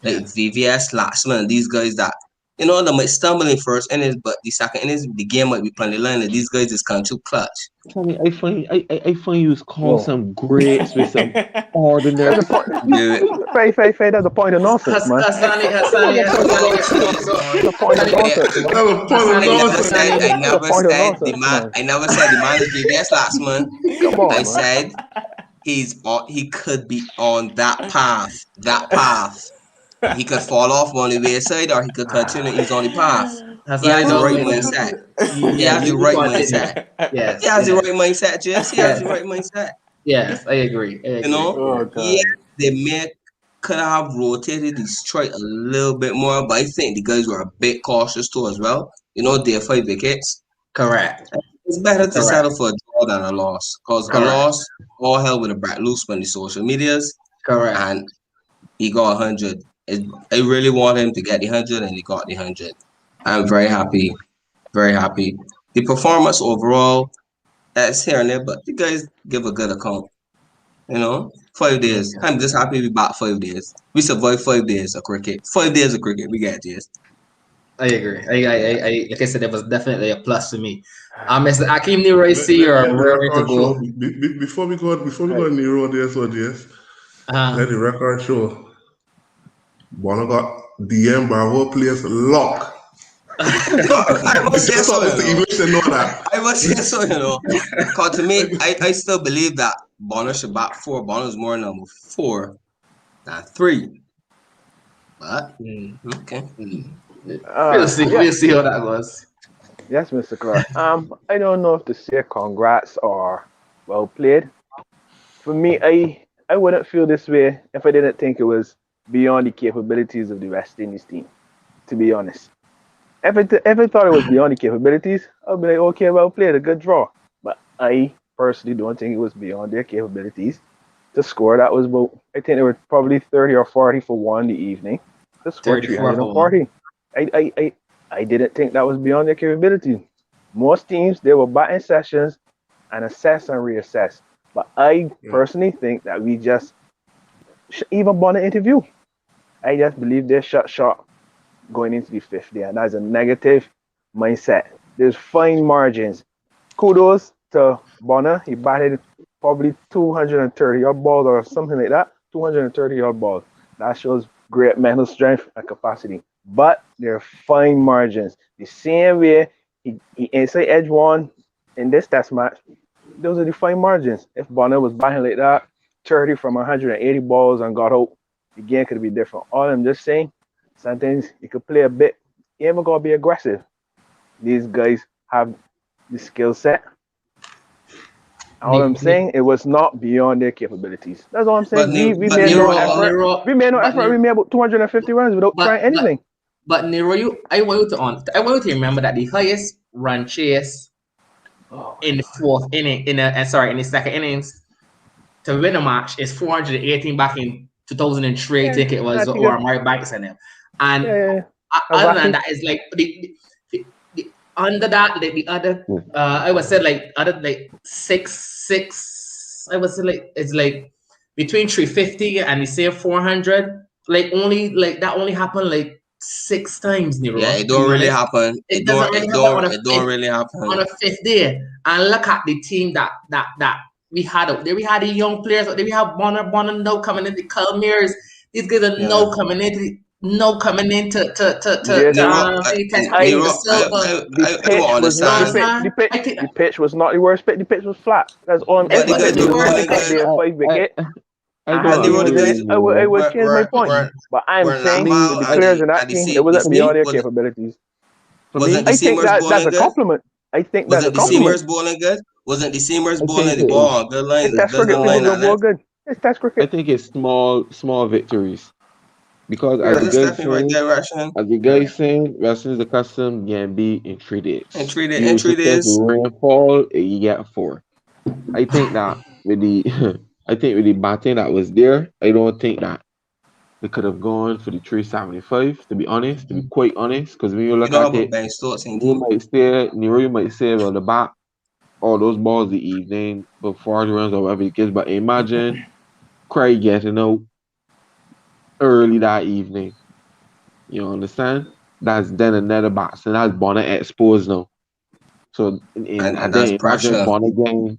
Like VVS, Laxman, these guys that, you know, they might stumble in first innings, but the second innings, the game might be plenty line, and these guys just come too clutch.
Funny, I find you call
Whoa.
some greats with some
That's
ordinary.
the point.
Dude,
Faye, that's the point of nonsense, man.
Hassani,
That's the point of nonsense, man.
That was point of
I never
nonsense.
said, I
That's the
never
point of
said the
nonsense,
man,
man.
I never said the man is VVS Laxman.
Come on,
I
man.
said he could be on that path. He could fall off on the wayside or he could continue. He's on the path. He has the right mindset. He has the right mindset.
Yes.
He has the
yes.
right mindset, Jess. He has the right mindset.
Yes, I agree.
You know?
Oh, God.
Yeah, they could have rotated the strike a little bit more, but I think the guys were a bit cautious too as well. You know, they're 5 wickets.
Correct.
It's better to
Correct.
settle for a draw than a loss. Because a
Correct.
loss, all hell with a brat loose on the social medias.
Correct.
And he got 100. I really want him to get the 100, and he got the 100. I'm very happy. Very happy. The performance overall, it's here and there, but the guys give a good account. You know, 5 days. I'm just happy we back 5 days. We survived 5 days of cricket. 5 days of cricket. We got this.
I agree. I like I said, it was definitely a plus for me. Mr. Akeem Leroy, see you're
Let the
raring to
record
go.
show. Before we go Nero there, so yes, let the record show. Bono got DM by whole place lock.
I must say
Just
so,
wanted to
you know.
English to know that.
I must say so, you know. Because to me, I still believe that Bonner should bat 4. Bonner's more number 4 than 3. But, okay.
We'll see.
Yeah.
We'll see how that goes.
Yes, Mr. Clark. I don't know if to say congrats or well played. For me, I wouldn't feel this way if I didn't think it was beyond the capabilities of the West Indies team. To be honest, if I thought it was beyond the capabilities, I'd be like, okay, well played, a good draw. But I personally don't think it was beyond their capabilities to score. That was about, I think they were probably 30 or 40 for one the evening. To score 340. I didn't think that was beyond their capability. Most teams, they were batting sessions and assess and reassess. But I personally think that we just, even Bonner interview, I just believe they're shot going into the 5th day. And that's a negative mindset. There's fine margins. Kudos to Bonner. He batted probably 230 odd balls or something like that. 230 odd balls. That shows great mental strength and capacity. But there are fine margins. The same way he inside edge one in this test match, those are the fine margins. If Bonner was batting like that, 30 from 180 balls and got out, the game could be different. All I'm just saying, sometimes you could play a bit. You ain't gonna be aggressive. These guys have the skill set. All I'm saying, it was not beyond their capabilities. That's all I'm saying. We made no effort. We made no effort. We made about 250 runs without trying anything.
But Nero, I want you to remember that the highest run chase in the 4th inning, in the second innings to win a match is 418 back in 2003. I think it was, or Murray Banks and them. And other than that, is like the under that, like the other, I would say like other like 6. I would say like it's like between 350 and the same 400. Like only like that only happened like 6 times, Nero.
Yeah, it don't really happen. It don't really happen
on a 5th day. And look at the team that we had. We had the young players. We have Bonner no coming into Calmeers. These guys are no coming into. No coming into
the pitch was not the worst pitch. The pitch was flat. That's all I'm saying. I would change my point. But I'm saying the players in that team, it wasn't beyond their capabilities. For
Wasn't
me,
the
I think
seamers
that's
bowling
a
good?
compliment. I think that's a
Wasn't the
I think
compliment.
seamers bowling good? Wasn't the seamers
I
bowling
think
the ball on good
It's
line,
Test
good
cricket.
good
People
line
go
at
ball
net?
good. It's Test cricket.
it's small victories because
That's
Yeah.
a step in right direction.
as the guy saying, wrestling is the custom can be in 3 days.
In
You
3 days.
successful rainfall, you get 4. I think that with the I think with the batting that was there, I don't think that they could have gone for the 375. To be honest, to be quite honest, because when you
You
look
don't
at
have a
it,
Ben Stokes in
you
team.
might say Nero, you might say well the bat all those balls the evening before the runs or whatever it is. But imagine Craig getting out early that evening. You understand? That's then another box, and that's Bonner exposed now. So
And
and
that's
then imagine
pressure.
Bonner getting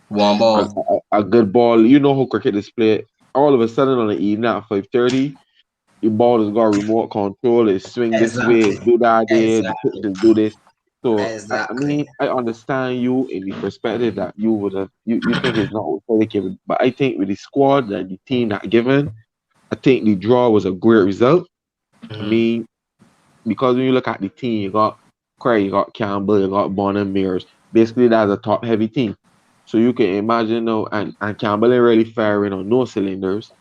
One
a,
ball.
a good ball. You know how cricket is played. All of a sudden on the evening at 5:30, your ball has got remote control. It swing this way,
Exactly.
it do that there. The pitch
Exactly.
just do this. So I
Exactly.
mean, I understand you in the perspective that you would have you think it's not dedicated, but I think with the squad and the team that given, I think the draw was a great result. I
Mhm.
mean, because when you look at the team, you got Craig, you got Campbell, you got Bonner Mears. Basically, that's a top heavy team. So you can imagine now, and Campbell ain't really firing on no cylinders.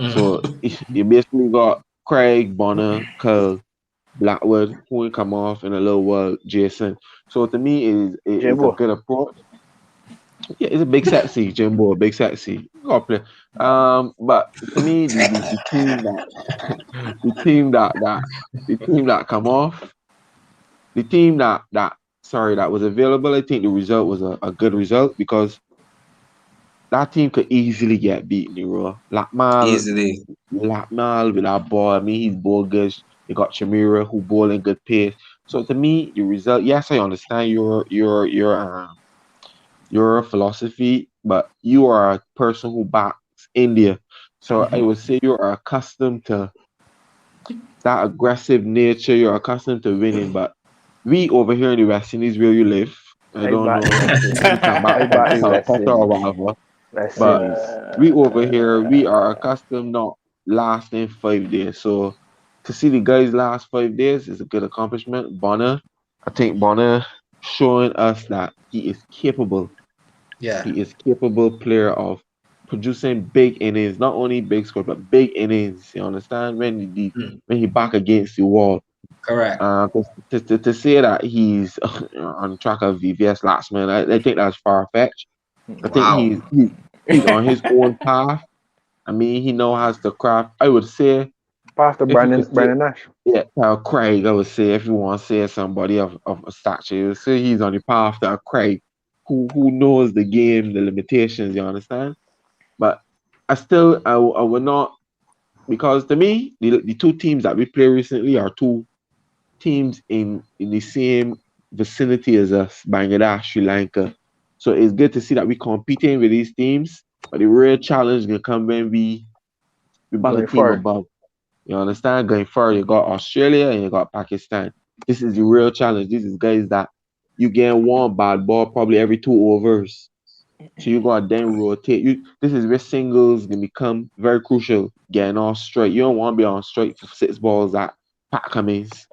So
Mhm.
you basically got Craig, Bonner, Curl, Blackwood, who will come off in a little while, Jason. So to me, is a
Jimbo.
good approach. Yeah, it's a big sexy Jimbo, a big sexy. Got play. But to me, the team that the team that the team that come off, the team that was available, I think the result was a good result because that team could easily get beaten, Nero.
Easily.
Lakmal with that ball. I mean, he's bogus. You got Chamira who ball in good pace. So to me, the result. Yes, I understand your philosophy, but you are a person who backs India. So I would say you are accustomed to that aggressive nature. You're accustomed to winning, but we over here in the West Indies where you live, I
I
don't
bat
know
the
if
West
you
Indies.
come back
I
from
bat the West
Calcutta or
Indies.
whatever,
West
but
Indies.
we over here, we are accustomed not lasting 5 days. So to see the guys last 5 days is a good accomplishment. Bonner, I think Bonner showing us that he is capable.
Yeah.
He is capable player of producing big innings, not only big score, but big innings. You understand
Mm.
when he back against the wall.
Correct.
To say that he's on track of VVS last man, I think that's far fetched. I think
Wow.
he's on his own path. I mean, he knows how to craft. I would say
Pastor
if you could say,
Brandon Nash.
yeah, Craig. I would say if you want to say somebody of a stature, you would say he's on the path to a Craig, who knows the game, the limitations. You understand? But I would not because to me the two teams that we play recently are two teams in the same vicinity as us, Bangladesh, Sri Lanka. So it's good to see that we're competing with these teams. But the real challenge gonna come when we back a
Going
team
forward.
above. You understand? Going further, you got Australia and you got Pakistan. This is the real challenge. This is guys that you get one bad ball probably every 2 overs. So you gotta then rotate. This is where singles can become very crucial. Getting on straight. You don't want to be on straight for 6 balls at Pat Cummins.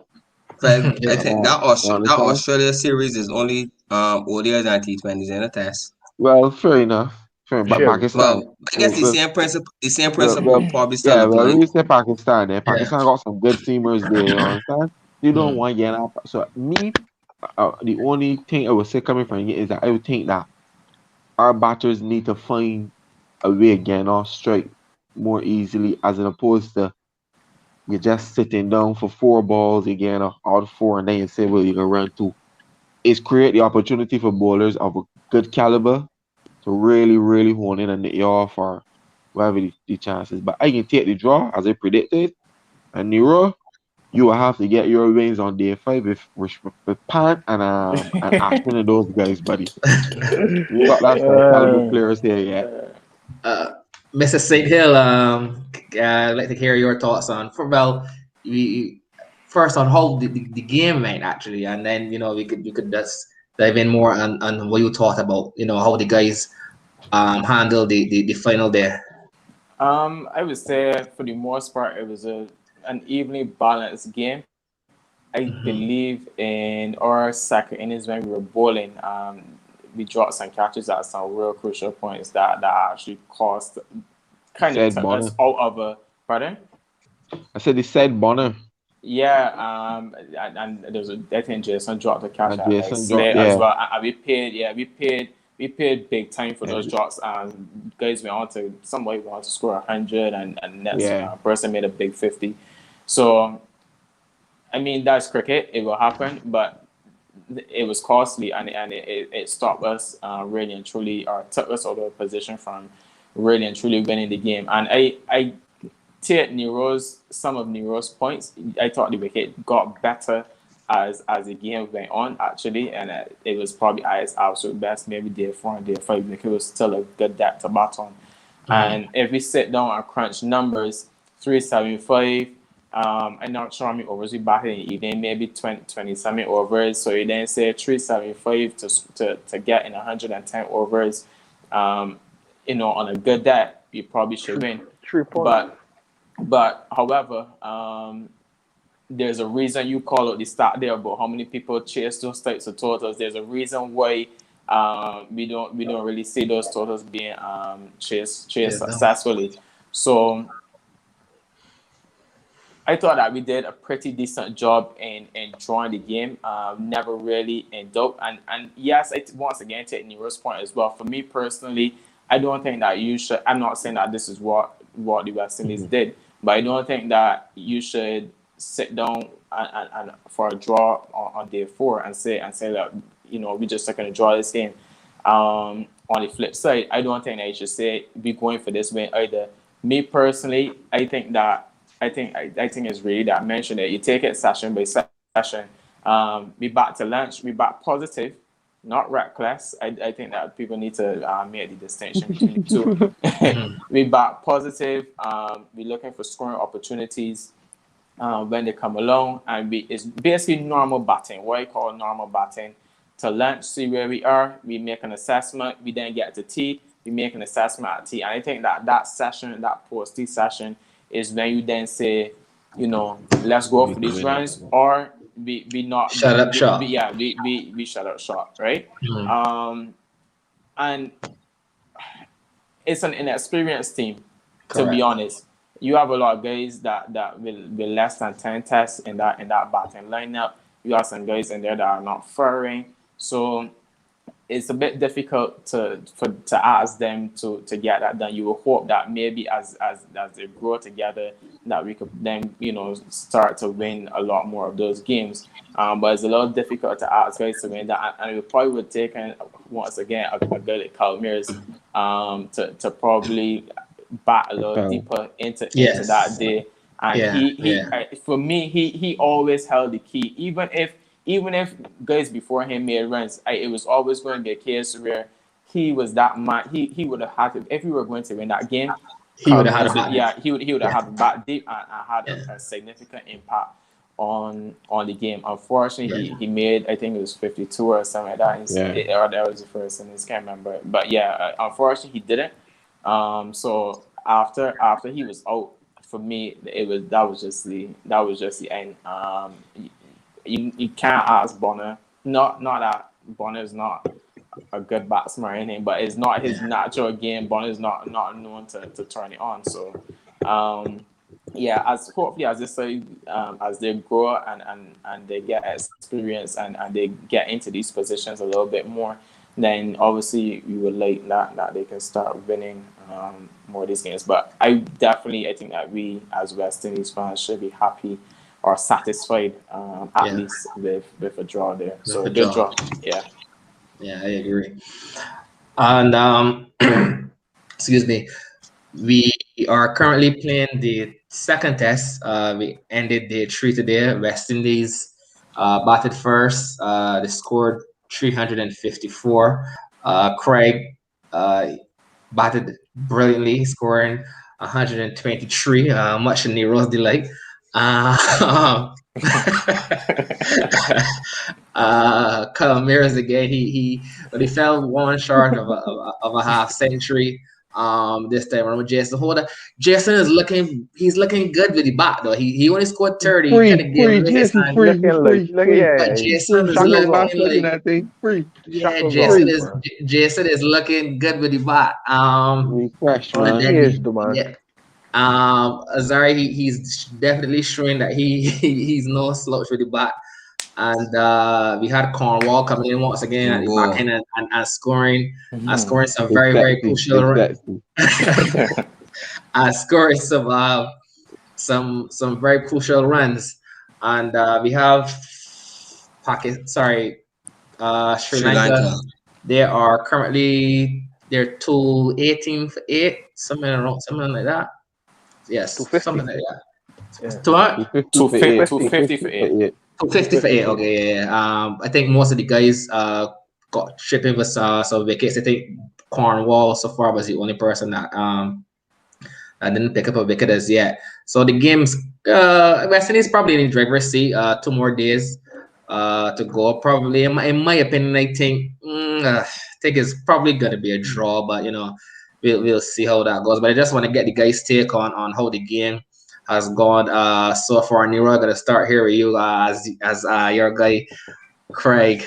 But I
Yeah.
think
You
that
understand?
Australia series is only ODIs and T20s in a test.
Well, fair enough. Fair, but
Sure.
Pakistan.
Well, I guess
Well,
the same
well,
principle probably still
yeah. Well,
apply.
we say Pakistan. Then
Yeah.
Pakistan got some good seamers there. You understand? You don't
Mm.
want to get up. So me, the only thing I would say coming from you is that I would think that our batters need to find a way again off strike more easily, as opposed to you're just sitting down for 4 balls again out 4, and then you say, well, you can run 2. It's create the opportunity for bowlers of a good caliber to really, really hone in and hit you off or whatever the chances. But I can take the draw as I predicted, and Nero, you will have to get your wings on day 5 with Pan and Ashton and those guys, buddy. You got that some caliber
Uh,
players here, yeah.
Uh, Mr. St. Hill, I'd like to hear your thoughts on for well, we first on how the game went actually, and then we could just dive in more on what you thought about how the guys handle the final there.
I would say for the most part it was an evenly balanced game. I believe in our second innings when we were bowling, we dropped some catches at some real crucial points that actually cost, kind of
Said
took
Bonner.
us out of a. Pardon?
I said they said Bonner.
Yeah, and there was I think Jason dropped the catch
And
at like
Jason dropped,
Slay as
yeah.
well. And we paid big time for those drops. And guys somebody went on to score 100, and next
Yeah.
person made a big 50. So I mean that's cricket. It will happen, but it was costly, and it stopped us really and truly, or took us out of a position from really and truly winning the game. And I take some of Nero's points. I thought the wicket got better as the game went on, actually, and it was probably at its absolute best. Maybe day 4 and day 5, wicket was still a good depth to bat on. And if we sit down and crunch numbers, 375. I'm not sure how many overs we batted in the evening, maybe 20 something overs. So you then say 375 to get in 110 overs. On a good day, you probably should win.
3 points.
But however, there's a reason you call out the stat there about how many people chase those types of totals. There's a reason why we don't really see those totals being chased successfully. So I thought that we did a pretty decent job in drawing the game. Never really in doubt. And yes, once again take Nero's point as well. For me personally, I don't think that you should. I'm not saying that this is what the West Indies did, but I don't think that you should sit down and for a draw on day 4 and say that we just are going to draw this game. On the flip side, I don't think that you should say be going for this win either. Me personally, I think it's really that mention it. You take it session by session. We back to lunch. We back positive, not reckless. I think that people need to make the distinction between the two. We back positive. We're looking for scoring opportunities when they come along, and it's basically normal batting. What I call normal batting. To lunch, see where we are. We make an assessment. We then get to tea. We make an assessment at tea. And I think that session, that post-tea session, is when you then say, let's go for these runs, or we not
shut up shop.
We shut up shop, right? And it's an inexperienced team, to be honest. You have a lot of guys that will less than 10 tests in that batting lineup. You have some guys in there that are not firing, so it's a bit difficult to ask them to get that done. You will hope that maybe as they grow together, that we could then start to win a lot more of those games. But it's a little difficult to ask guys to win that, and it probably would take once again a guy like Kyle Mears to probably bat a little deeper into that day. And for me, he always held the key, even if guys before him made runs. It was always going to be a case where he was that man. He would have had to, if we were going to win that game,
he would have had a bat.
He would have had a bat deep and had a significant impact on the game. Unfortunately, he made, I think it was 52 or something like that. Or that was the first innings, can't remember. But unfortunately he didn't. So after he was out, for me, that was just the end. You can't ask Bonner. Not that Bonner is not a good batsman or anything, but it's not his natural game. Bonner is not known to turn it on. So, as hopefully as they grow and they get experience and they get into these positions a little bit more, then obviously we would like that they can start winning more of these games. But I think that we as West Indies fans should be happy or satisfied at least with a draw there. So good draw. Yeah,
I agree. And excuse me, we are currently playing the second test. We ended day 3 today. West Indies batted first. They scored 354. Craig batted brilliantly, scoring 123, much to Nero's delight. Kyle Mears again. He fell one short of a half century. This time around with Jason Holder. Jason is he's looking good with the bat though. He only scored 30. He kind
Free,
of gave
free,
away his
Jason,
hand.
free,
Looking
he
like,
free,
look,
free.
yeah,
But
yeah.
Jason is
Free,
Shackles off.
back
looking
looking
like
that thing, free.
yeah,
Shackles off, man.
Jason is looking good with the bat.
Refresh,
On
And
man.
then
age, though, man.
yeah. Azari, he's definitely showing that he's no slouch with the bat. And we had Cornwall coming in once again at the back
Oh,
end and scoring some
It's
very, very
sexy.
crucial
It's sexy.
and scoring some very crucial runs. And we have Sri
Sri
Lanka.
Lanka.
They are currently they're 218 for 8, something like that. Yes,
250.
something like that.
Yeah.
To what?
250 for
250
8.
250 for 8. Okay, yeah. I think most of the guys got shipping with some wickets. I think Cornwall so far was the only person that I didn't pick up a wicket as yet. So the game's West Indies probably in the driver's seat. 2 more days to go. Probably in my opinion, I think it's probably gonna be a draw, but we'll see how that goes. But I just want to get the guys' take on how the game has gone so far. Nero, I'm gonna start here with you as your guy Craig.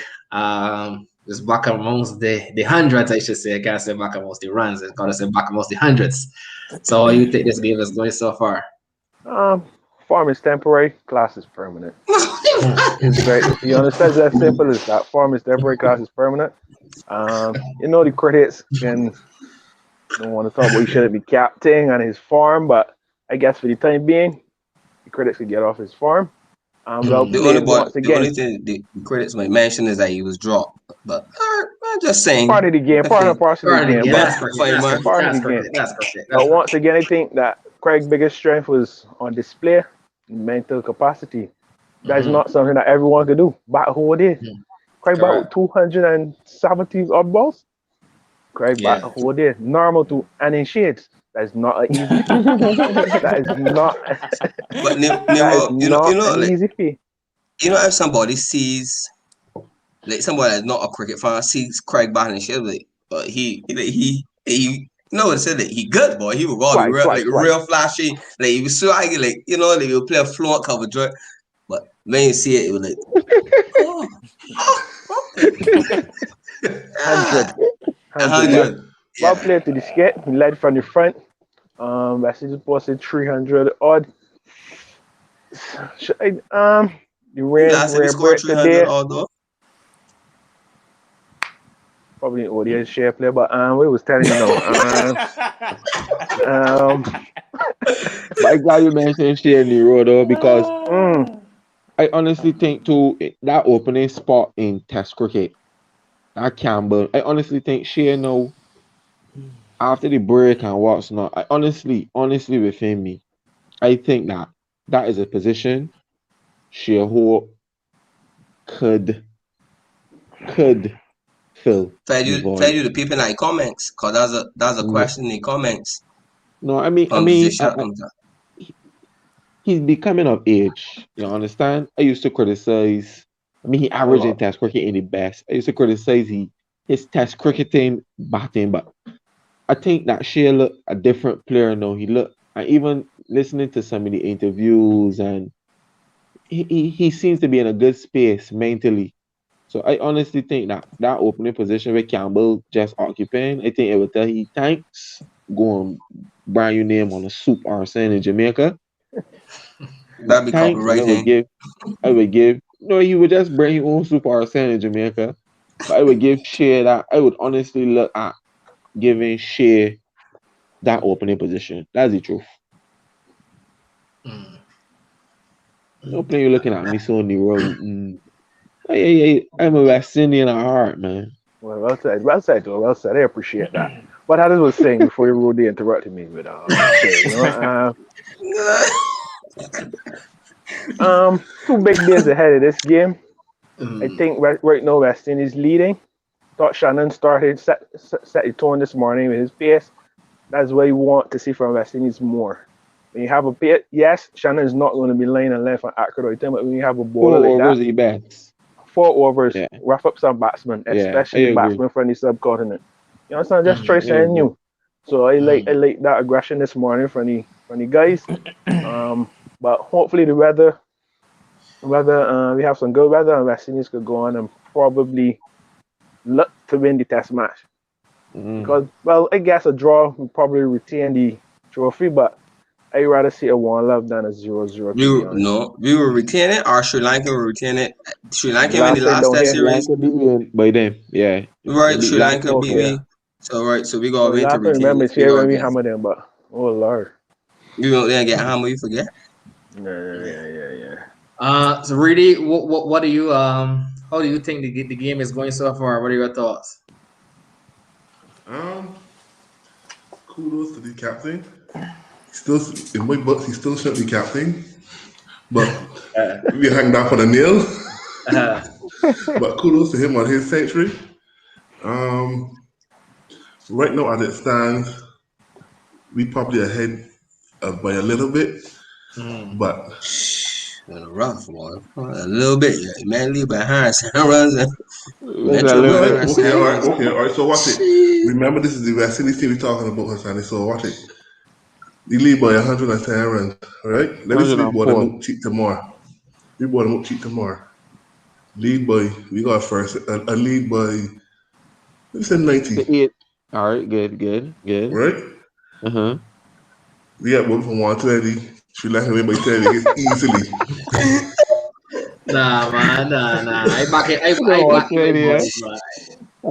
Is back amongst the hundreds, I should say. I can't say back amongst the runs. I gotta say back amongst the hundreds. So how you think this game is going so far?
Form is temporary, class is permanent. It's great. You understand? It's as simple as that. Form is temporary, class is permanent. The critics don't want to talk about he shouldn't be captain and his form, but I guess for the time being, the critics could get off his form.
The only thing the critics might mention is that he was dropped. But I'm just saying.
Part of the game, part of the game.
That's perfect.
But once again, I think that Craig's biggest strength was on display, mental capacity. That's not something that everyone could do. Bat who it is. Craig bat 270 odd balls. Craig bat who it is. Normal to and in shades. That's not an easy feat. That is not.
But
easy feat.
If somebody sees, like somebody that's not a cricket fan sees Craig batting and shit, but he said that he good, boy. He was real flashy. Like he was swaggy, like he would play a fluent cover joint. But when you see it, it was like 100.
Well played to the skate. He led from the front. West Indies posted 300 odd. The rare break today. Probably an ODI share play, but we was telling you
But I'm glad you mentioned Shea Nero though, because I honestly think too that opening spot in Test cricket, that Campbell, I honestly think Shea now after the break and what's not, I honestly within me, I think that is a position Shea Hope could fill.
Tell you the people in the comments, cause that's a question in the comments.
No, he's becoming of age. You understand? I used to criticize. He averaged in Test cricket in the best. I used to criticize his Test cricketing batting, but I think that Shea look a different player now. He look, and even listening to some of the interviews, and he seems to be in a good space mentally. So I honestly think that opening position with Campbell just occupying, I think it would tell he thanks, go and brand your name on a soup or something in Jamaica.
That'd be copyrighted.
I would give. No, he would just bring his own soup or something in Jamaica. But I would give Shea that. I would honestly look at giving Shea that opening position. That's the truth. No player you're looking at me so on the road. Hey, I'm a West Indian at heart, man.
Well said. I appreciate that. What I was saying before you rudely interrupted me with two big days ahead of this game. I think right now West Indies leading. Thought Shannon started set the tone this morning with his pace. That's what you want to see from West Indies more. When you have a pace, yes, Shannon is not going to be laying and left and accurate, but when you have a bowler like that,
he bats.
4 overs, rough up some batsmen, especially batsmen from the subcontinent. You understand? Just try something new. So I like that aggression this morning from the guys. But hopefully the weather we have some good weather and West Indies could go on and probably look to win the test match. Because well, I guess a draw would probably retain the trophy, but I'd rather see a 1-love than a 0-0 to be honest.
We will retain it, or Sri Lanka will retain it. Sri Lanka win the
Last time
last
down
test
here.
Sri
series.
Lanka beat me by them. Yeah.
Right,
Beat
Sri Lanka beat
Okay.
me. So right, so we
Oh,
gotta
the
win to
last time I
retain
remember
it.
it's
We
here when
gotta
we
get
hammer them, but oh lord.
we won't then get hammered, you forget.
Yeah.
So really, what do you how do you think the game is going so far? What are your thoughts?
Kudos to the captain. Still, in my books, he still should be captain. But we hang down for the nail. But kudos to him on his century. Right now, as it stands, we probably ahead by a little bit. But
Rough one. A little bit. Yeah. Man, leave behind 7 runs and
It's a
Metro
little
right,
bit.
behind
okay,
7
all right,
runs.
okay, all right. So watch it.
Shit.
Remember, this is the West Indies team we're talking about, Hassani. So watch it. The lead by 110 runs, right? Let me see we bought them
104.
up cheap tomorrow. We bought them up cheap tomorrow. Lead by, we got first, a lead by, let's say 90,
The 8. All right, good.
right?
Uh-huh.
We got one from 120. Sri Lanka win by 10 easily.
Nah, man, nah. I back it.
I don't
I
want
back it, my
20, eh?
boys, man.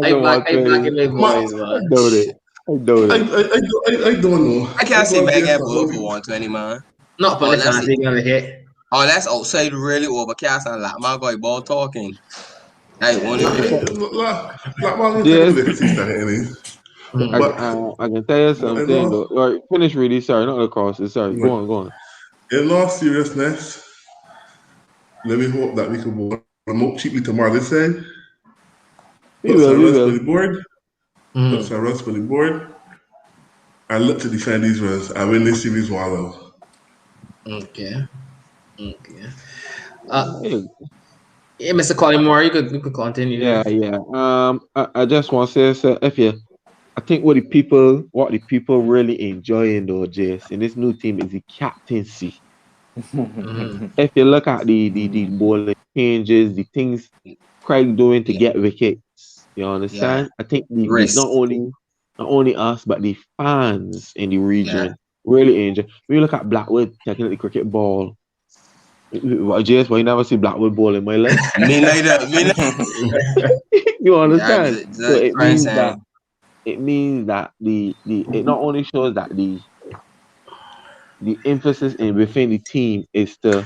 I don't want
I back
20.
it, my
Ma,
boys,
I
man.
doubt it. I doubt it.
I don't know.
I
I
can't see
go
man
against
get
the
ball
whole.
for 120, man.
Not for this
Unless
one.
it,
Taking on the hit.
unless outside really overcast and like my guy ball talking. That only way.
Like, well, you take a
Yes,
look at this thing, anyway.
Mm.
But,
I can tell you
in
something though. All right, finish really. Sorry, not the crosses. Sorry. Go on.
all seriousness, let me hope that we can board them up cheaply tomorrow. Let's say,
We
put some runs for
will.
the board, put
Mm.
some runs for the board, and look to defend these runs and win this series 1-0.
Okay. Uh,
Yeah,
yeah, Mr. Collymore, you could continue
yeah.
there.
Yeah. I just want to say, so if you, I think what the people really enjoying though, Jess, in this new team is the captaincy.
Mm.
If you look at the bowling changes, the things Craig doing to
Yeah,
get wickets, you
yeah.
understand? I think the
Risk.
not only us but the fans in the
Yeah.
region really enjoy. When you look at Blackwood taking the cricket ball, Jess, why you never see Blackwood ball in my life?
Me neither. Me neither.
You
Yeah,
understand? So
like Frank saying.
it means that the it not only shows that the emphasis in within the team is to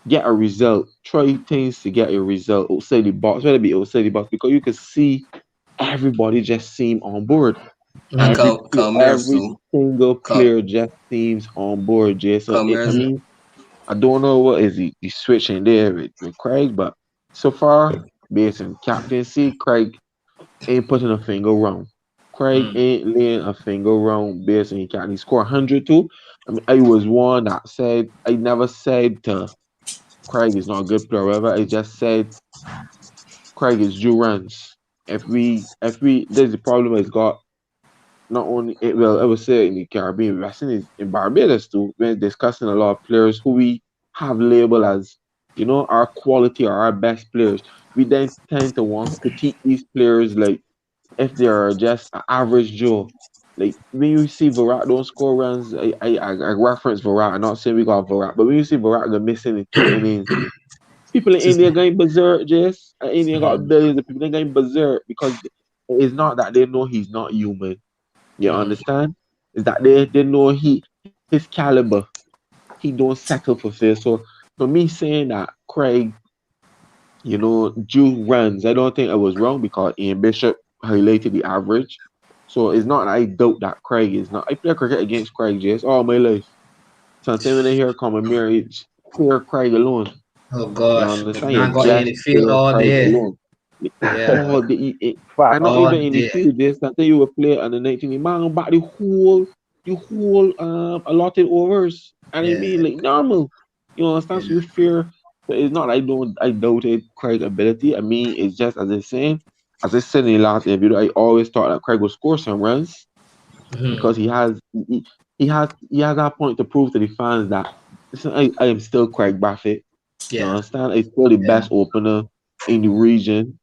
get a result, try things to get a result outside the box, whether it be outside the box, because you can see everybody just seem on board.
And
Mm.
come here,
Every
Sue.
single
Come,
player just seems on board, Jay. So
come here.
I mean, I don't know what is the switch in there with Craig, but so far, based on captaincy, Craig ain't putting a finger wrong. Craig
Mm.
ain't laying a finger wrong based on he can. He scored 100 too. I mean, I was one that said I never said to Craig is not a good player, whatever. I just said Craig is due runs. If we there's the problem he's got not only it well I would say in the Caribbean, Western is in Barbados too, we're discussing a lot of players who we have labeled as, our quality or our best players. We then tend to want to critique these players like if they are just an average Joe. Like when you see Virat don't score runs, I reference Virat. I'm not saying we got Virat, but when you see Virat go missing in 2 innings, people in
Just,
India going berserk, Jess. India got
mm.
billions of people they going berserk because it's not that they know he's not human. You
Mm.
understand? Is that they know his caliber. He don't settle for fair. So me saying that Craig, Drew runs, I don't think I was wrong because Ian Bishop highlighted the average. So it's not that I doubt that Craig is not. I play cricket against Craig Jess all my life. Sometimes when I hear come marriage, clear Craig alone.
Oh
You
gosh,
understand? You
not got in
just
the field
clear
all
Craig
day.
alone.
Yeah,
All the
Fact.
and not
all
even in the
day.
field, just that you will play on the 19 man back the whole allotted overs. And I
Yeah.
mean like normal. You understand?
Yeah.
So you fear so it's not I doubted Craig's ability. I mean it's just as I said in the last interview, I always thought that Craig would score some runs.
Mhm.
because he has that point to prove to the fans that listen, I am still Craig Baffett. You
Yeah.
understand? I'm still the
Yeah.
best opener in the region,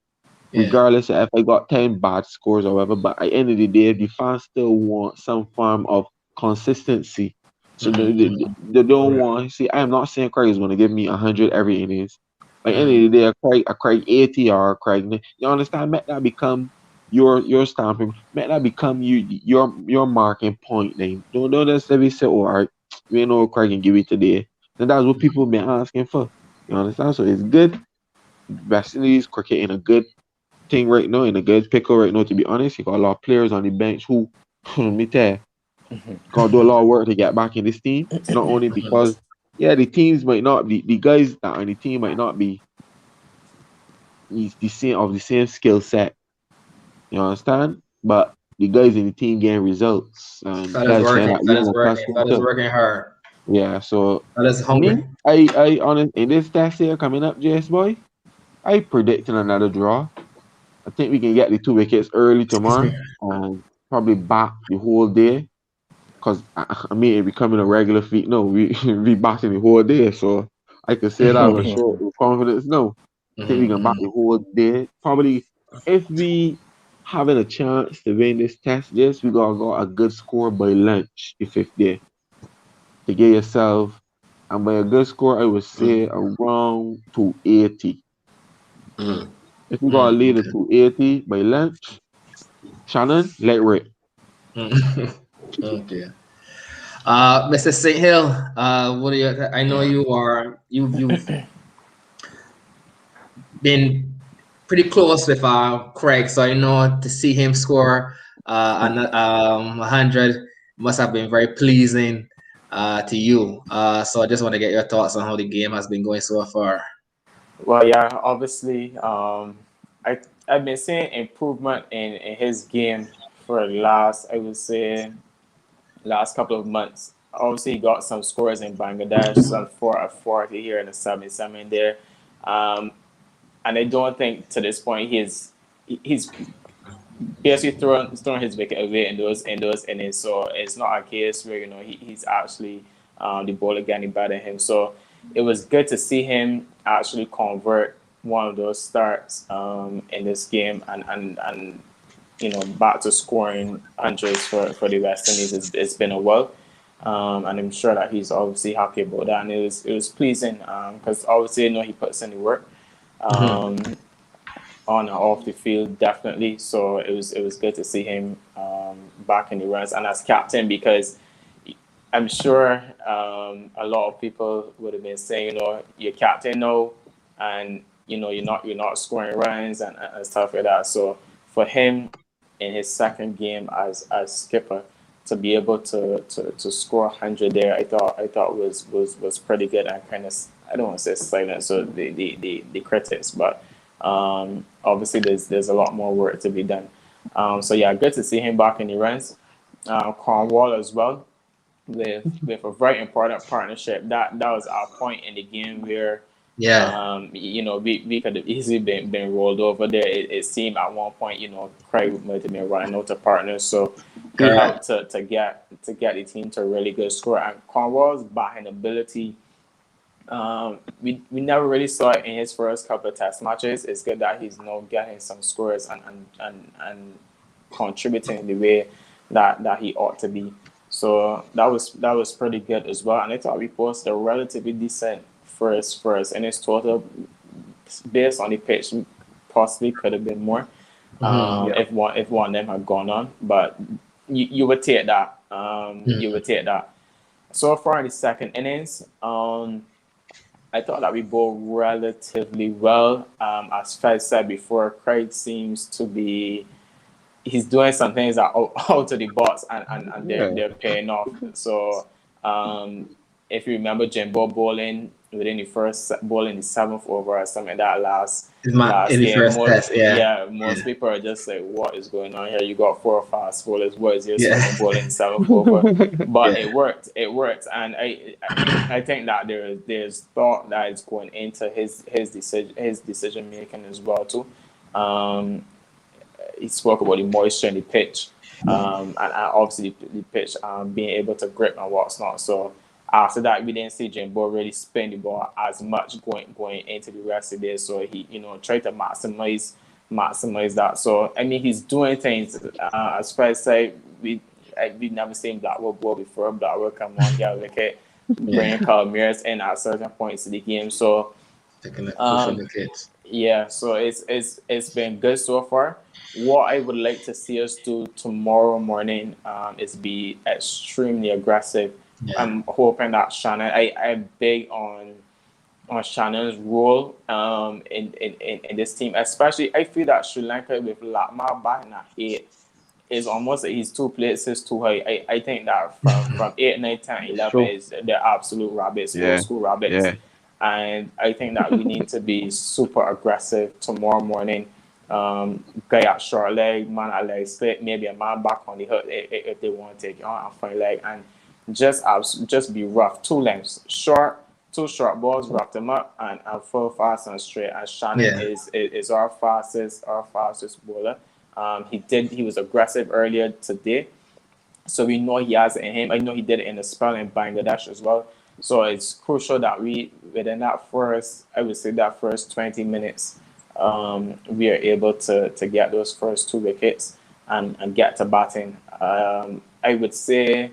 Yeah.
regardless of if I got 10 bad scores or whatever. But at the end of the day, the fans still want some form of consistency. So they,
Mhm.
they, they don't want, see, I am not saying Craig is going to give me 100 every innings. At the end
Mhm.
of the day, a Craig 80 or a Craig, you understand? Make that become your stamping, make that become your marking point. Then don't necessarily say, oh, all right, we know Craig can give it today. And that's what people been asking for. You understand? So it's good. West Indies cricket in a good thing right now, in a good pickle right now, to be honest. You got a lot of players on the bench who, me tell you, gonna do a lot of work to get back in this team. Not only
Mhm.
because, yeah, the teams might not be, the guys that are on the team might not be the same skill set. You understand? But the guys in the team getting results. And
Fellas
that's saying
working,
that we
fellas
don't
working,
trust them
fellas
too.
working hard.
Yeah, so
Fellas
me,
hungry.
I honest in this test here coming up, JS boy, I predicting another draw. I think we can get the 2 wickets early tomorrow and probably back the whole day. Cause I mean, it becoming a regular feat. No, we we batting the whole day, so I can say that with sure with confidence. No, I think we can back
Mhm.
the whole day. Probably if we having a chance to win this test, yes, we gotta got a good score by lunch the fifth day to get yourself. And by a good score, I would say around 280.
Mm.
If we got a
Mm.
lead of 280 by lunch, Shannon, let rip.
Mm. Okay. Mr. St. Hill, what are you? I know you've been pretty close with Craig, so I know to see him score 100 must have been very pleasing to you. So I just want to get your thoughts on how the game has been going so far.
Well, yeah, obviously, I've been seeing improvement in his game for the last, I would say, last couple of months. Obviously, he got some scores in Bangladesh, some 40 here and a 77 there. Um, and I don't think to this point he's basically throwing his wicket away in those innings. So it's not a case where he's actually the bowler getting better than him. So it was good to see him actually convert one of those starts in this game and back to scoring hundreds for the West Indies. It's been a while. And I'm sure that he's obviously happy about that, and it was pleasing because obviously he puts in the work.
Mhm.
Um, on and off the field, definitely. So it was good to see him back in the runs and as captain because I'm sure a lot of people would have been saying, you're captain now, and you're not scoring runs and stuff like that. So for him in his second game as skipper to be able to score 100 there, I thought was pretty good and kind of, I don't want to say silent so the critics, but obviously there's a lot more work to be done. So yeah, good to see him back in the runs. Cornwall as well with a very important partnership. That was our point in the game where
Yeah.
we could have easily been rolled over there. It seemed at one point, Craig might have been running out of partners. So he
Correct.
helped to get the team to a really good score. And Cornwall's batting ability, we never really saw it in his first couple of test matches. It's good that he's now getting some scores and contributing the way that he ought to be. So that was pretty good as well. And I thought we posted a relatively decent first and his total based on the pitch possibly could have been more
Mhm.
Yeah.
if one of them had gone on. But you would take that. You
Mhm.
would take that. So far in the second innings, I thought that we bowled relatively well. As Fez said before, Craig seems to be he's doing some things that are out of the box and they're
Yeah.
they're paying off. So um, if you remember Jimbo bowling within the first bowling the seventh over or something like that
Is my
last
in the
game,
first test? Yeah.
most people are just like, what is going on here? You got 4 or 5 bowlers. What is this
Yeah.
someone bowling seventh over? But
Yeah.
it worked, and I think that there's thought that is going into his decision making as well too. Um, he spoke about the moisture in the pitch. and obviously the pitch being able to grip and what's not. So after that, we didn't see Jimbo really spin the ball as much going into the rest of the day. So he, tried to maximize that. So I mean, he's doing things. As far as say, we never seen Blackwood ball before. Blackwood come on, yeah, look at bringing Calamir's in at certain points of the game. So
Taking it, pushing the kids.
yeah, so it's been good so far. What I would like to see us do tomorrow morning is be extremely aggressive.
Yeah.
I'm hoping that Shannon. I'm big on Shannon's role in this team, especially I feel that Sri Lanka with Lakma back now is almost he's 2 places too high. I think that from 8, 9, 10, 11 is the absolute rabbits, old school rabbits.
Yeah.
And I think that we need to be super aggressive tomorrow morning. Guy at short leg, man at leg split, maybe a man back on the hook if they want to take it on a front leg, and just be rough. 2 lengths, short, 2 short balls, wrap them up and full fast and straight. And Shannon is our fastest bowler. He was aggressive earlier today, so we know he has it in him. I know he did it in the spell in Bangladesh as well. So it's crucial that we, within that first 20 minutes, we are able to get those first 2 wickets and get to batting. I would say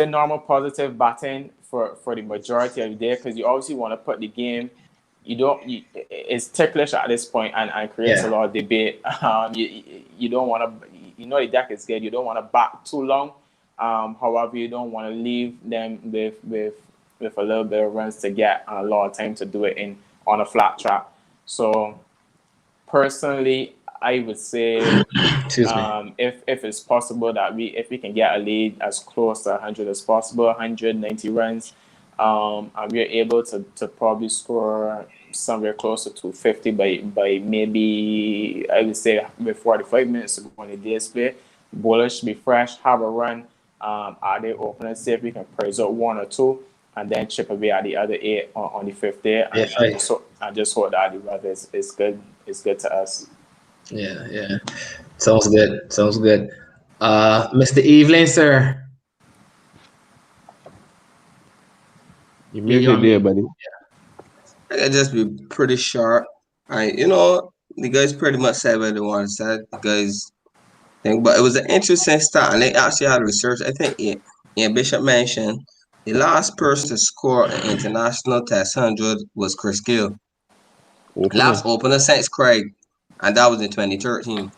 normal positive batting for the majority of the day, because you obviously want to put the game. It's ticklish at this point and creates a lot of debate. You don't want to, the deck is good. You don't want to bat too long. However, you don't want to leave them with a little bit of runs to get a lot of time to do it on a flat track. So personally, I would say if it's possible that if we can get a lead as close to 100 as possible, 190 runs, and we're able to probably score somewhere close to 250 by maybe, I would say, with 45 minutes to go on the day's play. Bowlers should be fresh, have a run. Are they opening? See if we can praise out 1 or 2 and then chip away at the other 8 on the 5th day. And just hope that the weather is good. It's good to us.
Yeah. Sounds good. Mr. Evelyn, sir.
You made it there, buddy.
I can just be pretty sharp. The guys pretty much said what they wanted to say. The guys think, but it was an interesting start, and they actually had research. I think Bishop mentioned the last person to score an international Test 100 was Chris Gill. Last opener since Craig, and that was in 2013.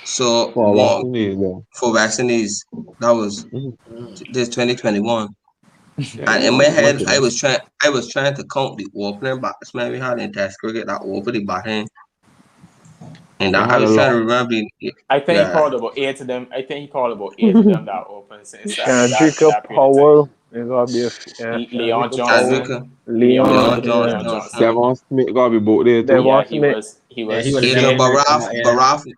So for vaccinees, that was this 2021. And in my head, I was trying to count the opening batsmen we had in Test cricket that opened the batting. And I was trying to remember.
I think he called about 8 of them. That open since
Jacob Powell. There's gotta be
Leon Johnson.
Leon
Johnson.
Devon Smith gotta be about there too.
He was.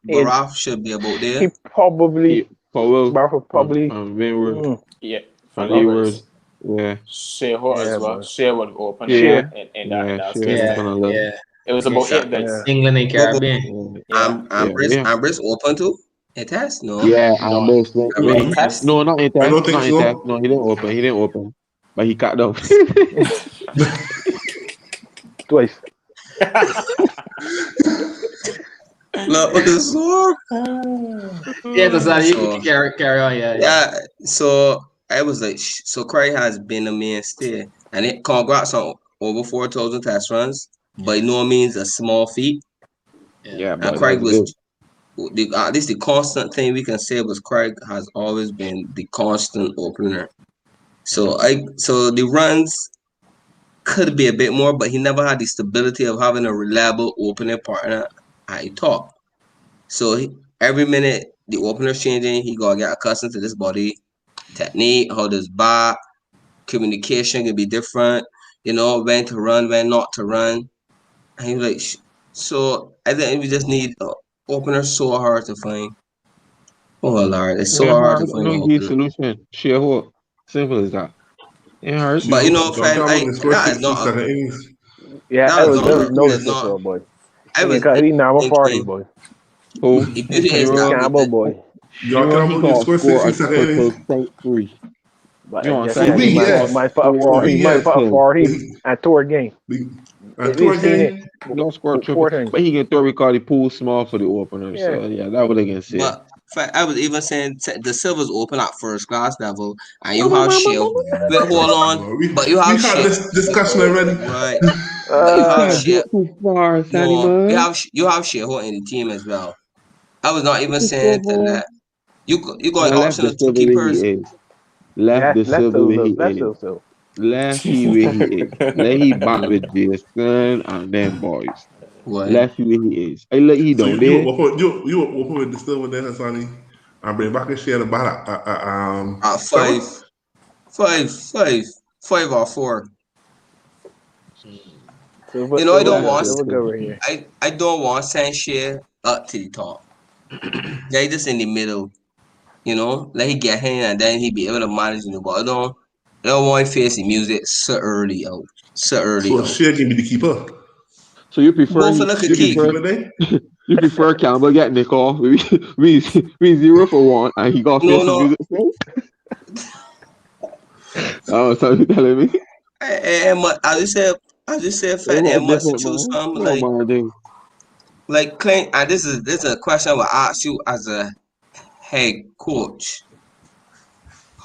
Baraf should be about there.
He probably
Powell
probably
from Winward.
Yeah,
From Winward. Yeah.
Shea as well. Shea would open. In that
Yeah.
It was about 8 guys.
England and Caribbean.
Ambrose open too? In Test? No.
Yeah, Ambrose. No, not in Test.
I don't think so.
Test. No, he didn't open. But he cut off.
twice.
Look at the score.
You carry on.
Yeah. So I was like, so Craig has been a mainstay, and congrats on over 4,000 Test runs. By no means a small feat.
Yeah,
and Craig was at least the constant thing we can say was Craig has always been the constant opener. So the runs could be a bit more, but he never had the stability of having a reliable opening partner at the top. So every minute the opener's changing, he gotta get accustomed to this body technique, how does bat, communication can be different, when to run, when not to run. And he was like, so I think we just need an opener so hard to find. Oh Lord, it's so hard to find.
No easy solution. Share what? Simple as that. Yeah,
but that is not.
Yeah, that was no boy. I was he never party boy.
Who?
The beauty is
This
that
Nero?
with
Campbell
the
boy.
Y'all
Nero, he
Campbell, you
gonna
scored
score
60
a
seconds
triple
innings.
straight three.
But
You know
I
what I'm
just
For
said
saying?
we,
he
He
might
gonna
yes.
might put up
For
score
for
we,
he
a
might put
yes.
up
triple.
for
But
him at tour game.
and
We've
tour
seen it
game,
He gonna score a triple.
four times.
But he can throw because the pool small for the opener.
Yeah.
So yeah, that would against it.
but I was even saying the Silver's open at first class level, and you have share. Wait, hold on, but you
we
have
had
share.
this discussion already.
Right, but you
You
have
Uh
can't go
share.
too far, Sonny
No,
man.
you have Sheho in the team as well. I was not even
This
saying to
Silver.
let you got
Now
an
left
option
the
of two
Silver where
keepers.
he is. Left
yeah,
the Silver where he
let's
is.
so.
Left he where he is. Let he back with Jason and them boys.
What?
Left he where he is. I let he
So
down there.
you were open with the still with that Hassani and bring back and share the ball
At
seven.
five or four.
Silver
You know, I don't
silver
want
silver good right here.
I don't want Sanchez up to the top. Yeah, he just in the middle. You know, let he get him and then he be able to manage the ball. I don't want him facing music so early out. So early
So
out.
share give me the keeper.
So you prefer
Both of
he
them could
Share give me the
keep.
keeper there.
you prefer Campbell get Nick off. We 0 for 1 and he got
No,
face the
no.
music still? Oh, so you telling me?
And as you said,
They
fat
were
and much to
different,
choose
man.
from.
No man thing.
Like Clint, and this is a question I will ask you as a head coach.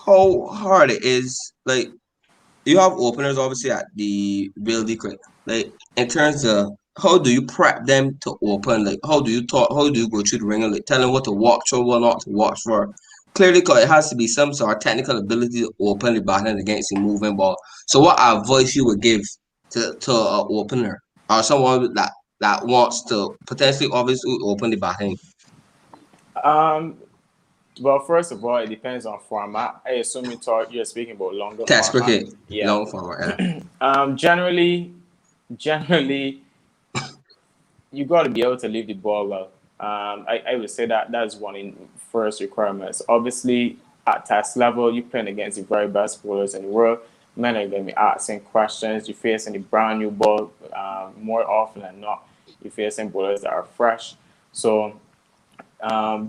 How hard it is, like you have openers obviously at the Wildey Creek. Like in terms of how do you prep them to open? Like how do you go through the ringer? Like tell them what to watch or what not to watch for. Clearly, cause it has to be some sort of technical ability to open the batting against the moving ball. So, what advice you would give to an opener or someone that wants to potentially obviously open the batting?
Um, well, first of all, it depends on format. I assume you're speaking about longer
Test
format.
cricket,
Yeah.
long format.
Generally, you got to be able to leave the ball well. I would say that that's one in first requirements. Obviously, at test level, you're playing against the very best bowlers in the world. Men are going to be asking questions. You're facing a brand new ball more often than not. You're facing bowlers that are fresh. So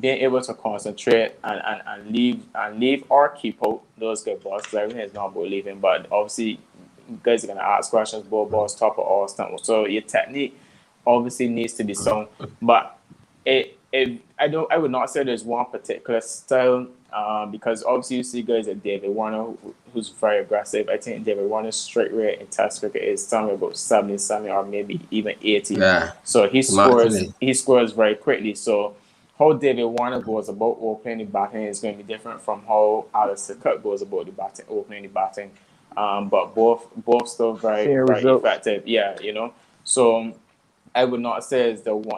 being able to concentrate and leave or keep out those good balls, because everything is not about leaving, but obviously guys are gonna ask questions, balls, top of all stuff. So your technique obviously needs to be sound. But I would not say there's one particular style, because obviously you see guys like David Warner who's very aggressive. I think David Warner's strike rate in Test cricket is somewhere about 70 or maybe even 80.
Yeah,
So
Martinelli.
he scores very quickly. So how David Warner goes about opening the batting is going to be different from how Alistair Cook goes about the batting, opening the batting. But both still
Seeing
very
results.
effective. Yeah, you know. So I would not say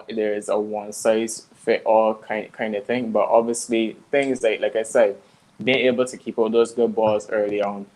there is a one size fit all kind of thing, but obviously things like I said, being able to keep all those good balls early on.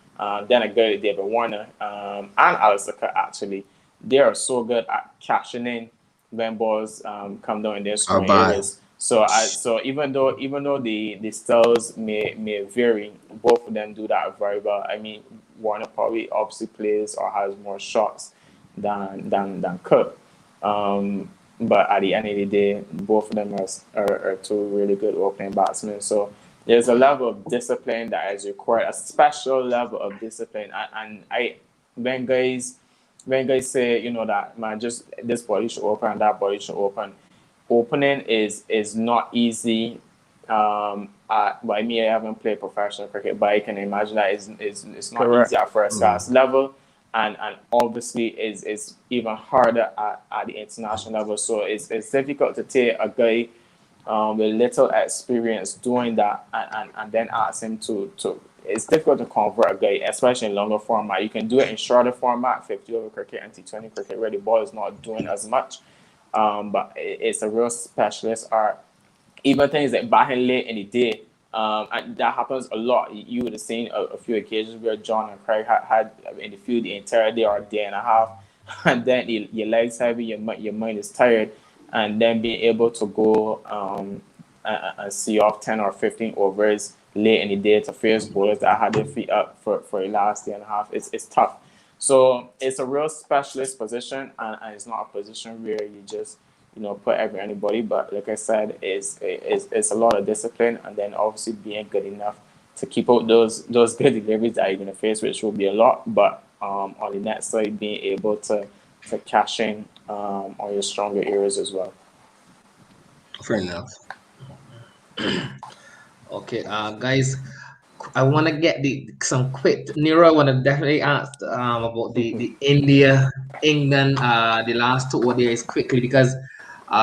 Then a guy like David Warner and Alistair Cook actually, they are so good at catching in when balls come down in their
Are
scoring
bad.
areas. So even though the styles may vary, both of them do that very well. I mean, Warner probably obviously plays or has more shots than Cook. Um, but at the end of the day, both of them are two really good opening batsmen. So there's a level of discipline that is required, a special level of discipline. And I, when guys, when guys say, you know, that man, just this body should open and that body should open. Opening is not easy. By me, I haven't played professional cricket, but I can imagine that it's not
Correct.
easy at first class level, and obviously is even harder at the international level. So it's difficult to take a guy with little experience doing that and then ask him to it's difficult to convert a guy, especially in longer format. You can do it in shorter format, 50 over cricket and T20 cricket, where the ball is not doing as much. But it's a real specialist art. Even things like batting late in the day, and that happens a lot. You would have seen a few occasions where John and Craig had in the field the entire day or a day and a half, and then your legs heavy, your mind is tired, and then being able to go and see off 10 or 15 overs late in the day to face bowlers that had their feet up for the last day and a half, it's tough. So it's a real specialist position, and it's not a position where you just put anybody. But like I said, it's a lot of discipline, and then obviously being good enough to keep out those good deliveries that you're gonna face, which will be a lot. But on the net side, being able to cash in on your stronger areas as well.
Fair enough.
Okay, guys, I want to get some quick. Nero, I want to definitely ask about the India England the last two ODIs quickly, because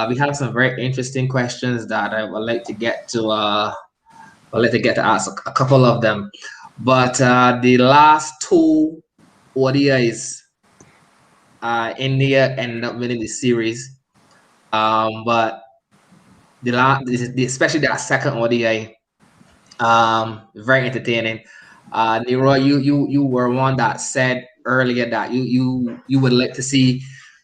we have some very interesting questions that I would like to get to. I'd like to get to ask a couple of them, but the last two ODIs, India ended up winning the series, but especially that second ODI. Very entertaining. Nero, you were one that said earlier that you would like to see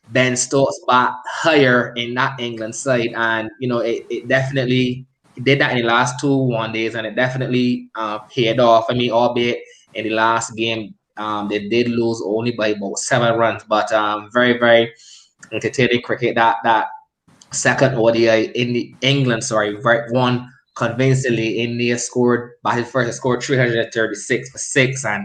Ben Stokes back higher in that England side, and it definitely did that in the last two one days, and it definitely paid off. I mean, albeit in the last game, they did lose only by about 7 runs, but very very entertaining cricket. That second ODI in the England, sorry, right, won convincingly. India scored by his first, scored 336 for 6, and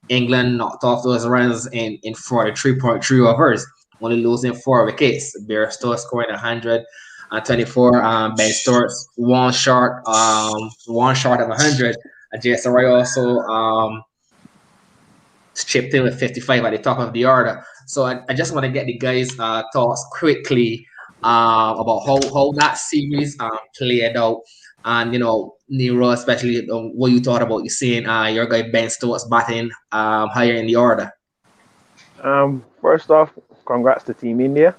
England knocked off those runs in 43.3 overs, only losing 4 wickets. Bairstow scoring 124. Ben Stokes one short of 100. And Jason Roy also chipped in with 55 at the top of the order. So I just want to get the guys' thoughts quickly about how that series played out, and Nero, especially what you thought about you seeing your guy Ben Stokes batting higher in the order.
First off, congrats to Team India.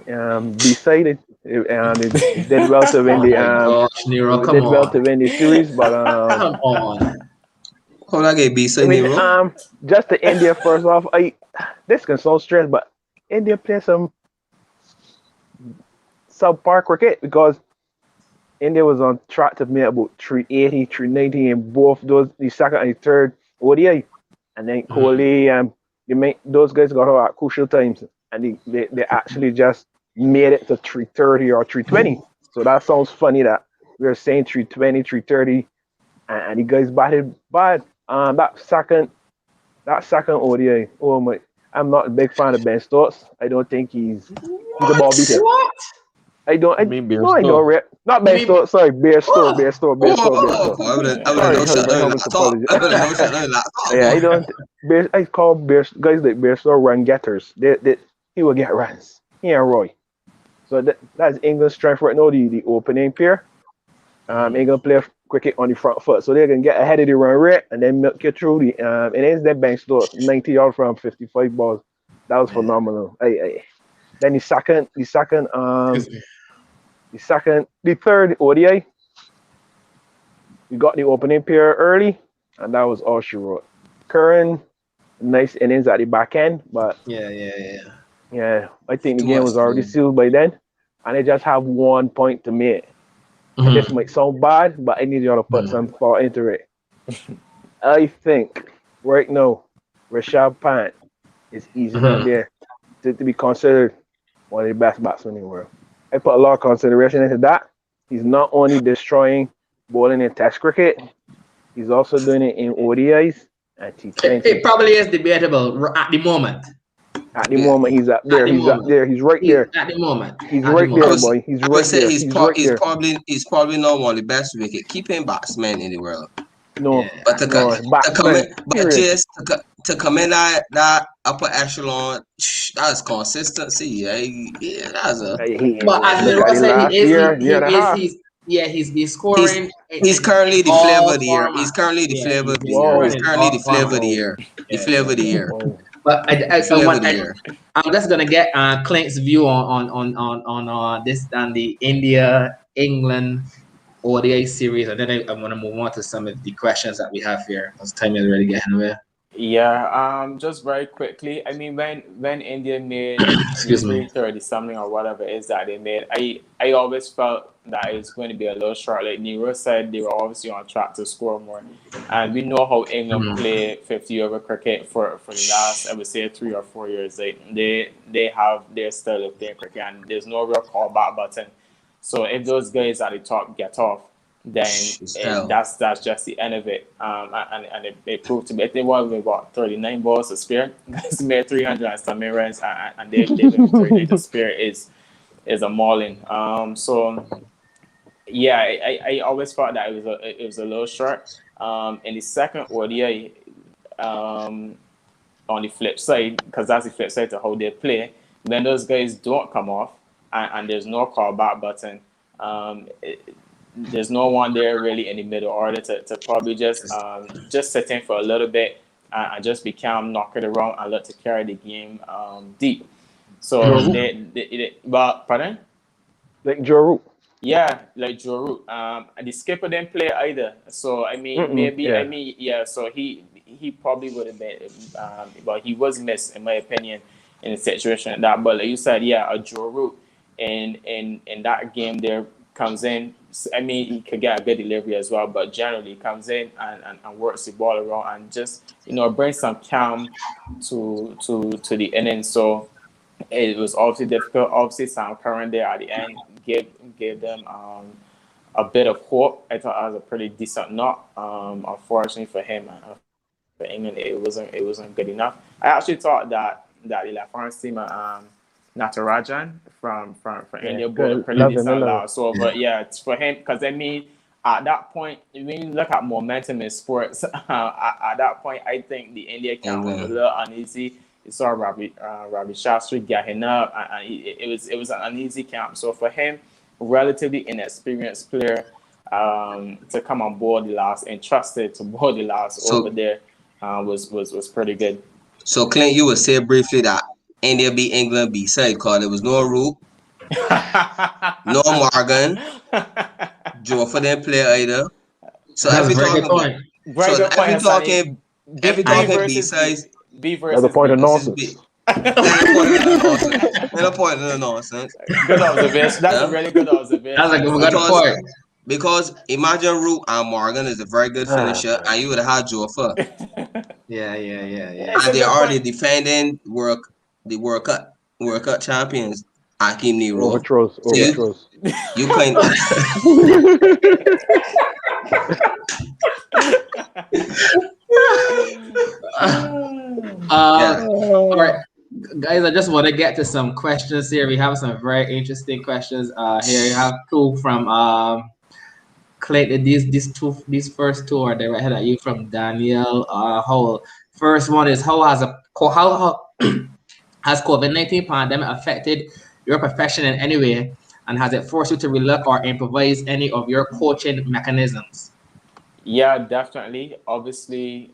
Decided it did well to win the
Nero,
it
come
did well
on.
to win the series, but
Come on.
Hold on, B.
I
Say
mean,
Nero.
just to India first off, this can sound strange, but India play some subpar cricket, because India was on track to make about 380, 390 in both the second and the third ODI, and then Kohli those guys got out at crucial times, and they actually just made it to 330 or 320. So that sounds funny that we are saying 320, 330, and the guys batted bad. That second ODI, oh my, I'm not a big fan of Ben Stokes. I don't think he's a ball beater.
What?
I don't.
You mean
No, I don't. Not Ben Stokes. Sorry, Bear Store. Bear Store. Bear Store. Bear Store.
I would have
Sorry,
no shut
my
down
humble apologies.
I would have no shut down
Yeah, I don't. I call guys like Bear Store run getters. He will get runs. He and Roy. So that's England's strength right now. The opening pair. England play cricket on the front foot, so they can get ahead of the run rate and then milk you through the. And it's that Ben Stokes 90 yards from 55 balls. That was phenomenal. Then the third ODI, we got the opening pair early, and that was all she wrote. Curran, nice innings at the back end, but yeah, I think the game was already sealed by then, and they just have 1 point to make. And this might sound bad, but I need y'all to put some thought into it. I think right now, Rishabh Pant is easy out there to be considered one of the best batsmen in the world. I put a lot of consideration into that. He's not only destroying bowling in Test cricket, he's also doing it in ODIs and T20.
It probably is debatable at the moment.
At the moment, he's up there. He's up there. He's right there.
At the moment,
he's right there, boy. He's right there.
He's probably not one of the best wicket keeping batsmen in the world.
No,
but to come in that upper echelon, that's consistency. Yeah, that's a.
But as Leroy said, he's scoring.
He's currently the flavor of the year. He's currently the flavor of the year. He's currently the flavor of the year. The flavor of the year.
But I'm just gonna get Clint's view on this and the India England ODI series, and then I'm gonna move on to some of the questions that we have here because time is already getting away.
Yeah, just very quickly. I mean, when India made 30 something or whatever it is that they made, I always felt that it's going to be a little short. Like Nero said, they were obviously on track to score more. And we know how England play 50 over cricket for the last, I would say, 3 or 4 years. They have their style of playing cricket, and there's no real callback button. So if those guys at the top get off, then that's just the end of it. And it proved to be. They won with about 39 balls to spare. Guys made 300 and some runs, and they went 39 to spare is a mauling. So yeah, I always thought that it was a little short. In the second ODI, on the flip side, because that's the flip side to how they play, when those guys don't come off and there's no callback button, there's no one there really in the middle order to probably just sit in for a little bit and just be calm, knock it around, and let to carry the game deep. So pardon?
Like Joe Root.
Yeah, like Joe Root. The skipper didn't play either. So I mean, So he probably would have been, but he was missed in my opinion in a situation like that. But like you said, yeah, a Joe Root in that game there comes in. I mean, he could get a good delivery as well, but generally he comes in and works the ball around and just brings some calm to the inning. So it was obviously difficult. Obviously, Sam Curran there at the end gave them a bit of hope. I thought that was a pretty decent knock. Unfortunately for him and for England, it wasn't good enough. I actually thought that the left-hand team, Natarajan from India, bowled a pretty decent last over. Yeah, it's for him because I mean, at that point, when you look at momentum in sports, at that point, I think the India camp was a little uneasy. You saw Ravi Shastri getting up, and it was an uneasy camp. So for him, relatively inexperienced player, to come on board the last, entrusted to board the last over there, was pretty good.
So Clint, you would say briefly that India beat England B-side because there was no Root, no Morgan, Joe for them play either. So
That's
if
a
we're
very good
talking,
point.
Very good point,
if we're talking B-sides,
B versus
the point of
B.
nonsense.
No point in the nonsense.
Good observation. That's a really good observation.
That's a good point.
Because imagine Root and Morgan is a very good finisher, and you would have had Joe for.
Yeah.
And they're already defending the World Cup champions, Akeem Nero.
Overthrows.
You kind of.
All right, guys, I just want to get to some questions here. We have some very interesting questions. Here you have two from Clint. These first two are directed at you from Daniel Howell. First one is how has COVID-19 pandemic affected your profession in any way, and has it forced you to relook or improvise any of your coaching mechanisms?
Yeah, definitely. Obviously,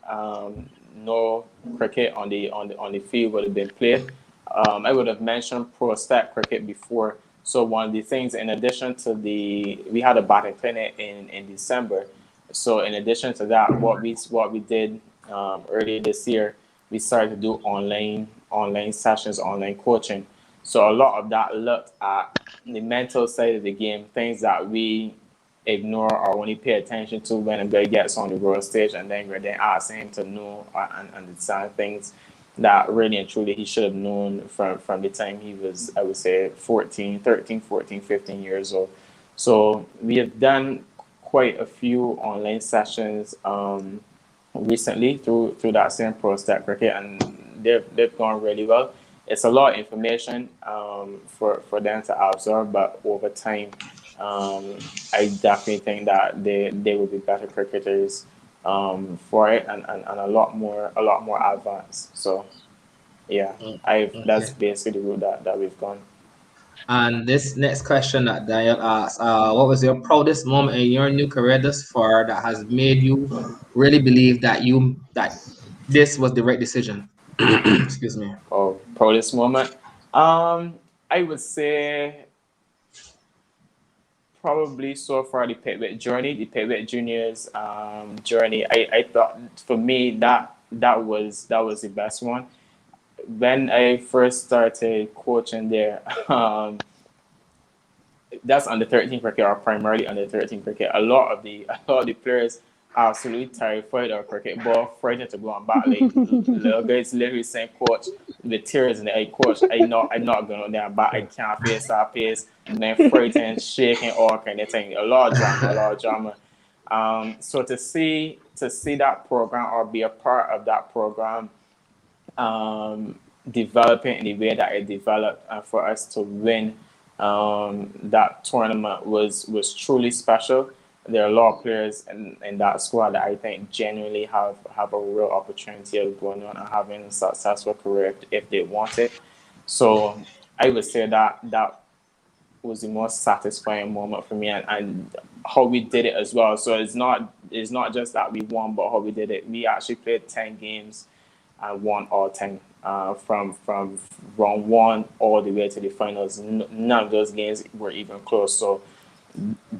no cricket on the field would have been played. I would have mentioned pro stat cricket before. So one of the things, in addition to we had a batting clinic in December. So in addition to that, what we did earlier this year, we started to do online sessions, online coaching. So a lot of that looked at the mental side of the game, things that we ignore or only pay attention to when a guy gets on the world stage, and then we're then asking him to know and understand things that really and truly he should have known from the time he was, I would say, 13, 14, 15 years old. So we have done quite a few online sessions recently through that same Pro Stat Cricket, and they've gone really well. It's a lot of information for them to absorb, but over time, I definitely think that they will be better cricketers for it, and a lot more advanced. So yeah, that's basically the route that we've gone.
And this next question that Daniel asks, what was your proudest moment in your new career thus far that has made you really believe that this was the right decision? Excuse me.
Oh, proudest moment. I would say probably so far the Pitwit journey, the Pitwit Juniors journey. I thought for me that was the best one. When I first started coaching there, that's under 13 cricket or primarily under 13 cricket. A lot of the players are absolutely terrified of cricket ball, frightened to go on bat. Like little guys literally saying, "Coach, with tears in the eye, coach, I'm not going on there and bat. I can't face that pace." And then frightened, shaking, all kind of thing. A lot of drama, a lot of drama. So to see that program or be a part of that program, developing in the way that it developed, and for us to win that tournament was truly special. There are a lot of players in that squad that I think genuinely have a real opportunity of going on and having a successful career if they want it. So I would say that was the most satisfying moment for me, and how we did it as well. So it's not just that we won, but how we did it. We actually played 10 games and won all 10 from round one all the way to the finals. None of those games were even close. So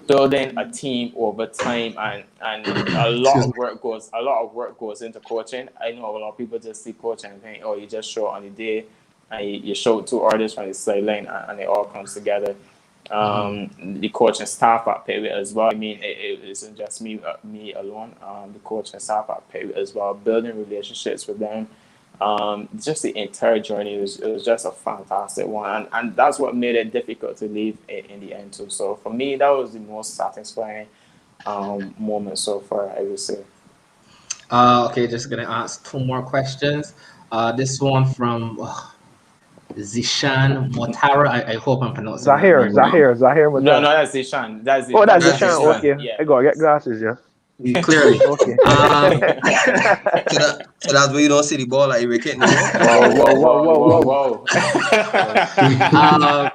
building a team over time, and a lot of work goes into coaching. I know a lot of people just see coaching and think, oh, you just show it on the day and you show it to artists from the sideline, and it all comes together. The coaching staff at Pittway as well. I mean, it isn't just me alone. The coaching staff at Pittway as well, building relationships with them. Just the entire journey it was just a fantastic one, and that's what made it difficult to leave in the end too. So for me, that was the most satisfying moment so far, I would say.
Okay, just gonna ask two more questions. This one from Zishan Motara. I hope I'm pronouncing that name wrong.
Zahir
No,
Matar.
no, that's Zishan.
Oh, that's
That's
Zishan.
Zishan.
Zishan.
Okay,
Yeah.
I gotta get glasses. Yeah.
Clearly.
Okay.
Um,
So that's why you don't see the ball like wicket no more.
Whoa, whoa,
Whoa,
whoa,
whoa,
whoa,
whoa.
whoa.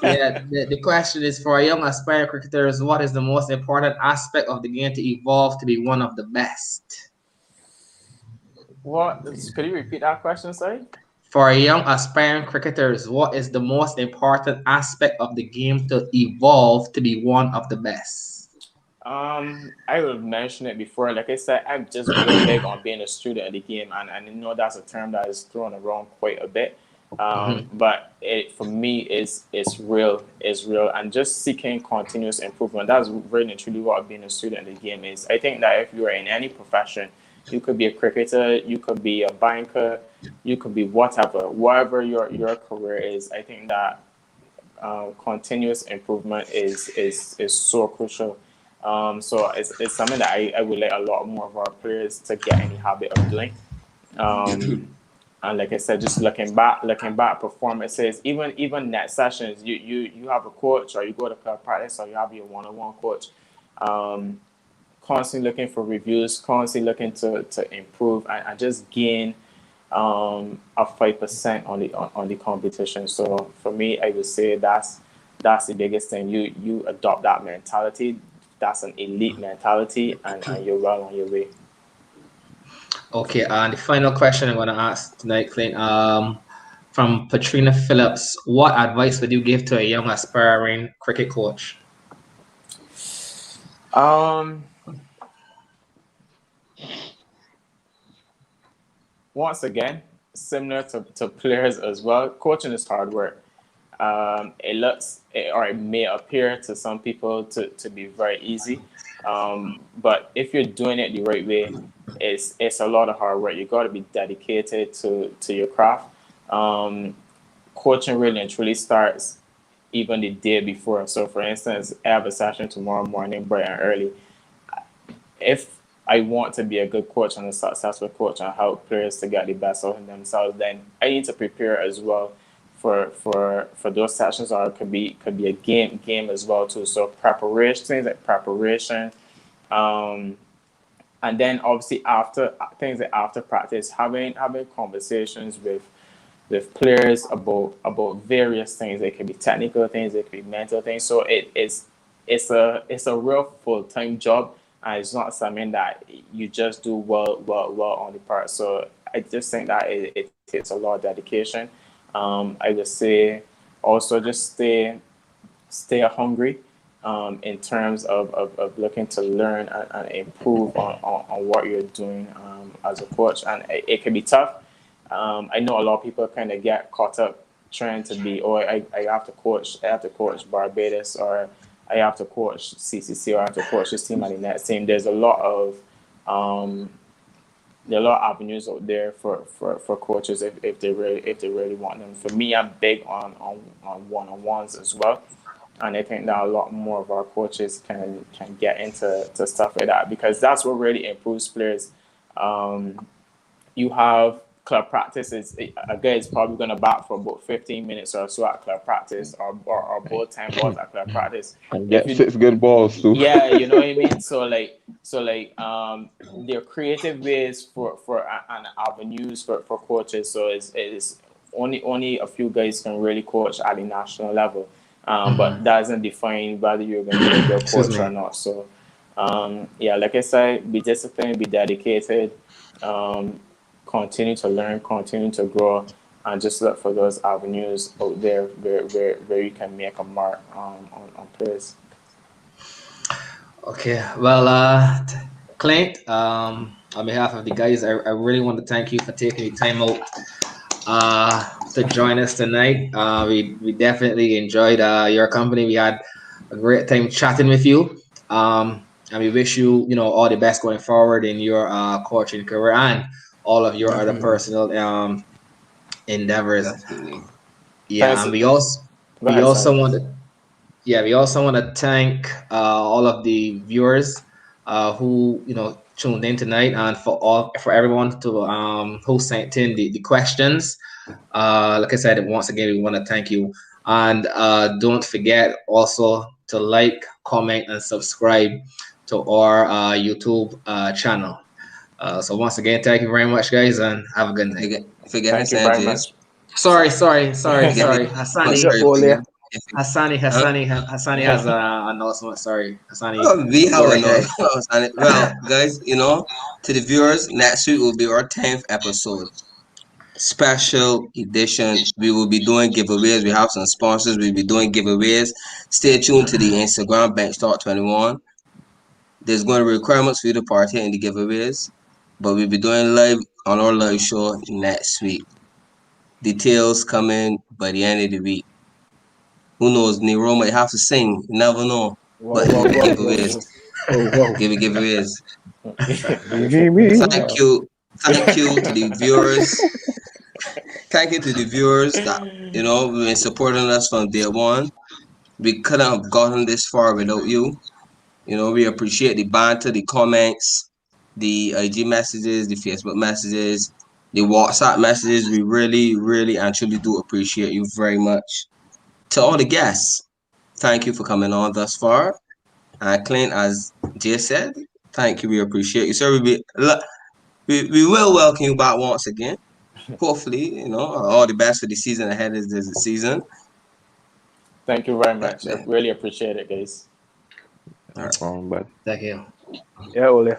yeah, the question is for young aspiring cricketers, what is the most important aspect of the game to evolve to be one of the best?
What? Could you repeat that question, sorry?
For young aspiring cricketers, what is the most important aspect of the game to evolve to be one of the best?
I would mention it before. Like I said, I'm just real big on being a student of the game, and I know that's a term that is thrown around quite a bit.
Mhm.
But it for me is real, and just seeking continuous improvement. That's really and truly what being a student of the game is. I think that if you are in any profession, you could be a cricketer, you could be a banker, you could be whatever your career is. I think that continuous improvement is so crucial. So it's something that I would like a lot more of our players to get in the habit of doing. And like I said, just looking back performances, even net sessions, you have a coach or you go to club practice or you have your one-on-one coach. Um, Constantly looking for reviews, constantly looking to improve and just gain a 5% on the competition. So for me, I would say that's the biggest thing. You adopt that mentality. That's an elite mentality, and you're well on your way.
Okay, and the final question I'm going to ask tonight, Clint, from Patrina Phillips, what advice would you give to a young aspiring cricket coach?
Um, Once again, similar to players as well, coaching is hard work. It may appear to some people to be very easy, but if you're doing it the right way, it's a lot of hard work. You got to be dedicated to your craft. Um, Coaching really and truly starts even the day before. So, for instance, I have a session tomorrow morning, bright and early. If I want to be a good coach and a successful coach and help players to get the best out of themselves, then I need to prepare as well for those sessions, or it could be a game as well too. So preparation, things like preparation, um, and then obviously after things like after practice, having conversations with players about various things. It could be technical things, it could be mental things. So it's a real full-time job, and it's not something that you just do well on the part. So I just think that it takes a lot of dedication. I would say also just stay hungry in terms of looking to learn and improve on what you're doing as a coach. And it can be tough. I know a lot of people kind of get caught up trying to be, or I have to coach. I have to coach Barbados, or I have to coach CCC, or I have to coach this team at the next team. There's a lot of there are a lot of avenues out there for coaches if they really want them. For me, I'm big on one-on-ones as well, and I think that a lot more of our coaches can get into stuff like that, because that's what really improves players. You have club practice. A guy is probably going to bat for about 15 minutes or so at club practice, or both time balls at club practice.
And get 6 good balls too.
Yeah, you know what I mean. So there are creative ways for and avenues for coaches. So it's only a few guys can really coach at the national level, but that doesn't define whether you're going to be a good coach or not. So yeah, like I said, be disciplined, be dedicated, continue to learn, continue to grow, and just look for those avenues out there where you can make a mark on players.
Okay, well, Clint, on behalf of the guys, I really want to thank you for taking the time out to join us tonight. We definitely enjoyed your company. We had a great time chatting with you. And we wish you, all the best going forward in your coaching career and all of your other personal endeavors.
Definitely.
Yeah,
Thanks.
and we also want to. Yeah, we also want to thank all of the viewers who tuned in tonight, and for everyone who sent in the questions. Like I said, once again, we want to thank you, and don't forget also to like, comment, and subscribe to our YouTube channel. So once again, thank you very much, guys, and have a good night.
Forget
Thank you very much.
Sorry. Hassani. Hassani has an announcement. Sorry, Hassani.
We have
Go
an
ahead.
announcement. Well, guys, to the viewers, next week will be our 10th episode. Special edition. We will be doing giveaways. We have some sponsors. We'll be doing giveaways. Stay tuned to the Instagram, BankStart21. There's going to be requirements for you to partake in the giveaways, but we'll be doing live on our live show next week. Details coming by the end of the week. Who knows? Nero might have to sing. You never know. But giveaways. Giveaways. Thank you to the viewers. Thank you to the viewers that have been supporting us from day one. We couldn't have gotten this far without you. We appreciate the banter, the comments, the IG messages, the Facebook messages, the WhatsApp messages. We really, really and truly do appreciate you very much. To all the guests, thank you for coming on thus far. Clint, as Jay said, thank you. We appreciate you, sir. We will welcome you back once again. Hopefully, all the best for the season ahead is the season.
Thank you very much. I really appreciate it, guys.
All right. But
Thank you.
Yeah, Ole.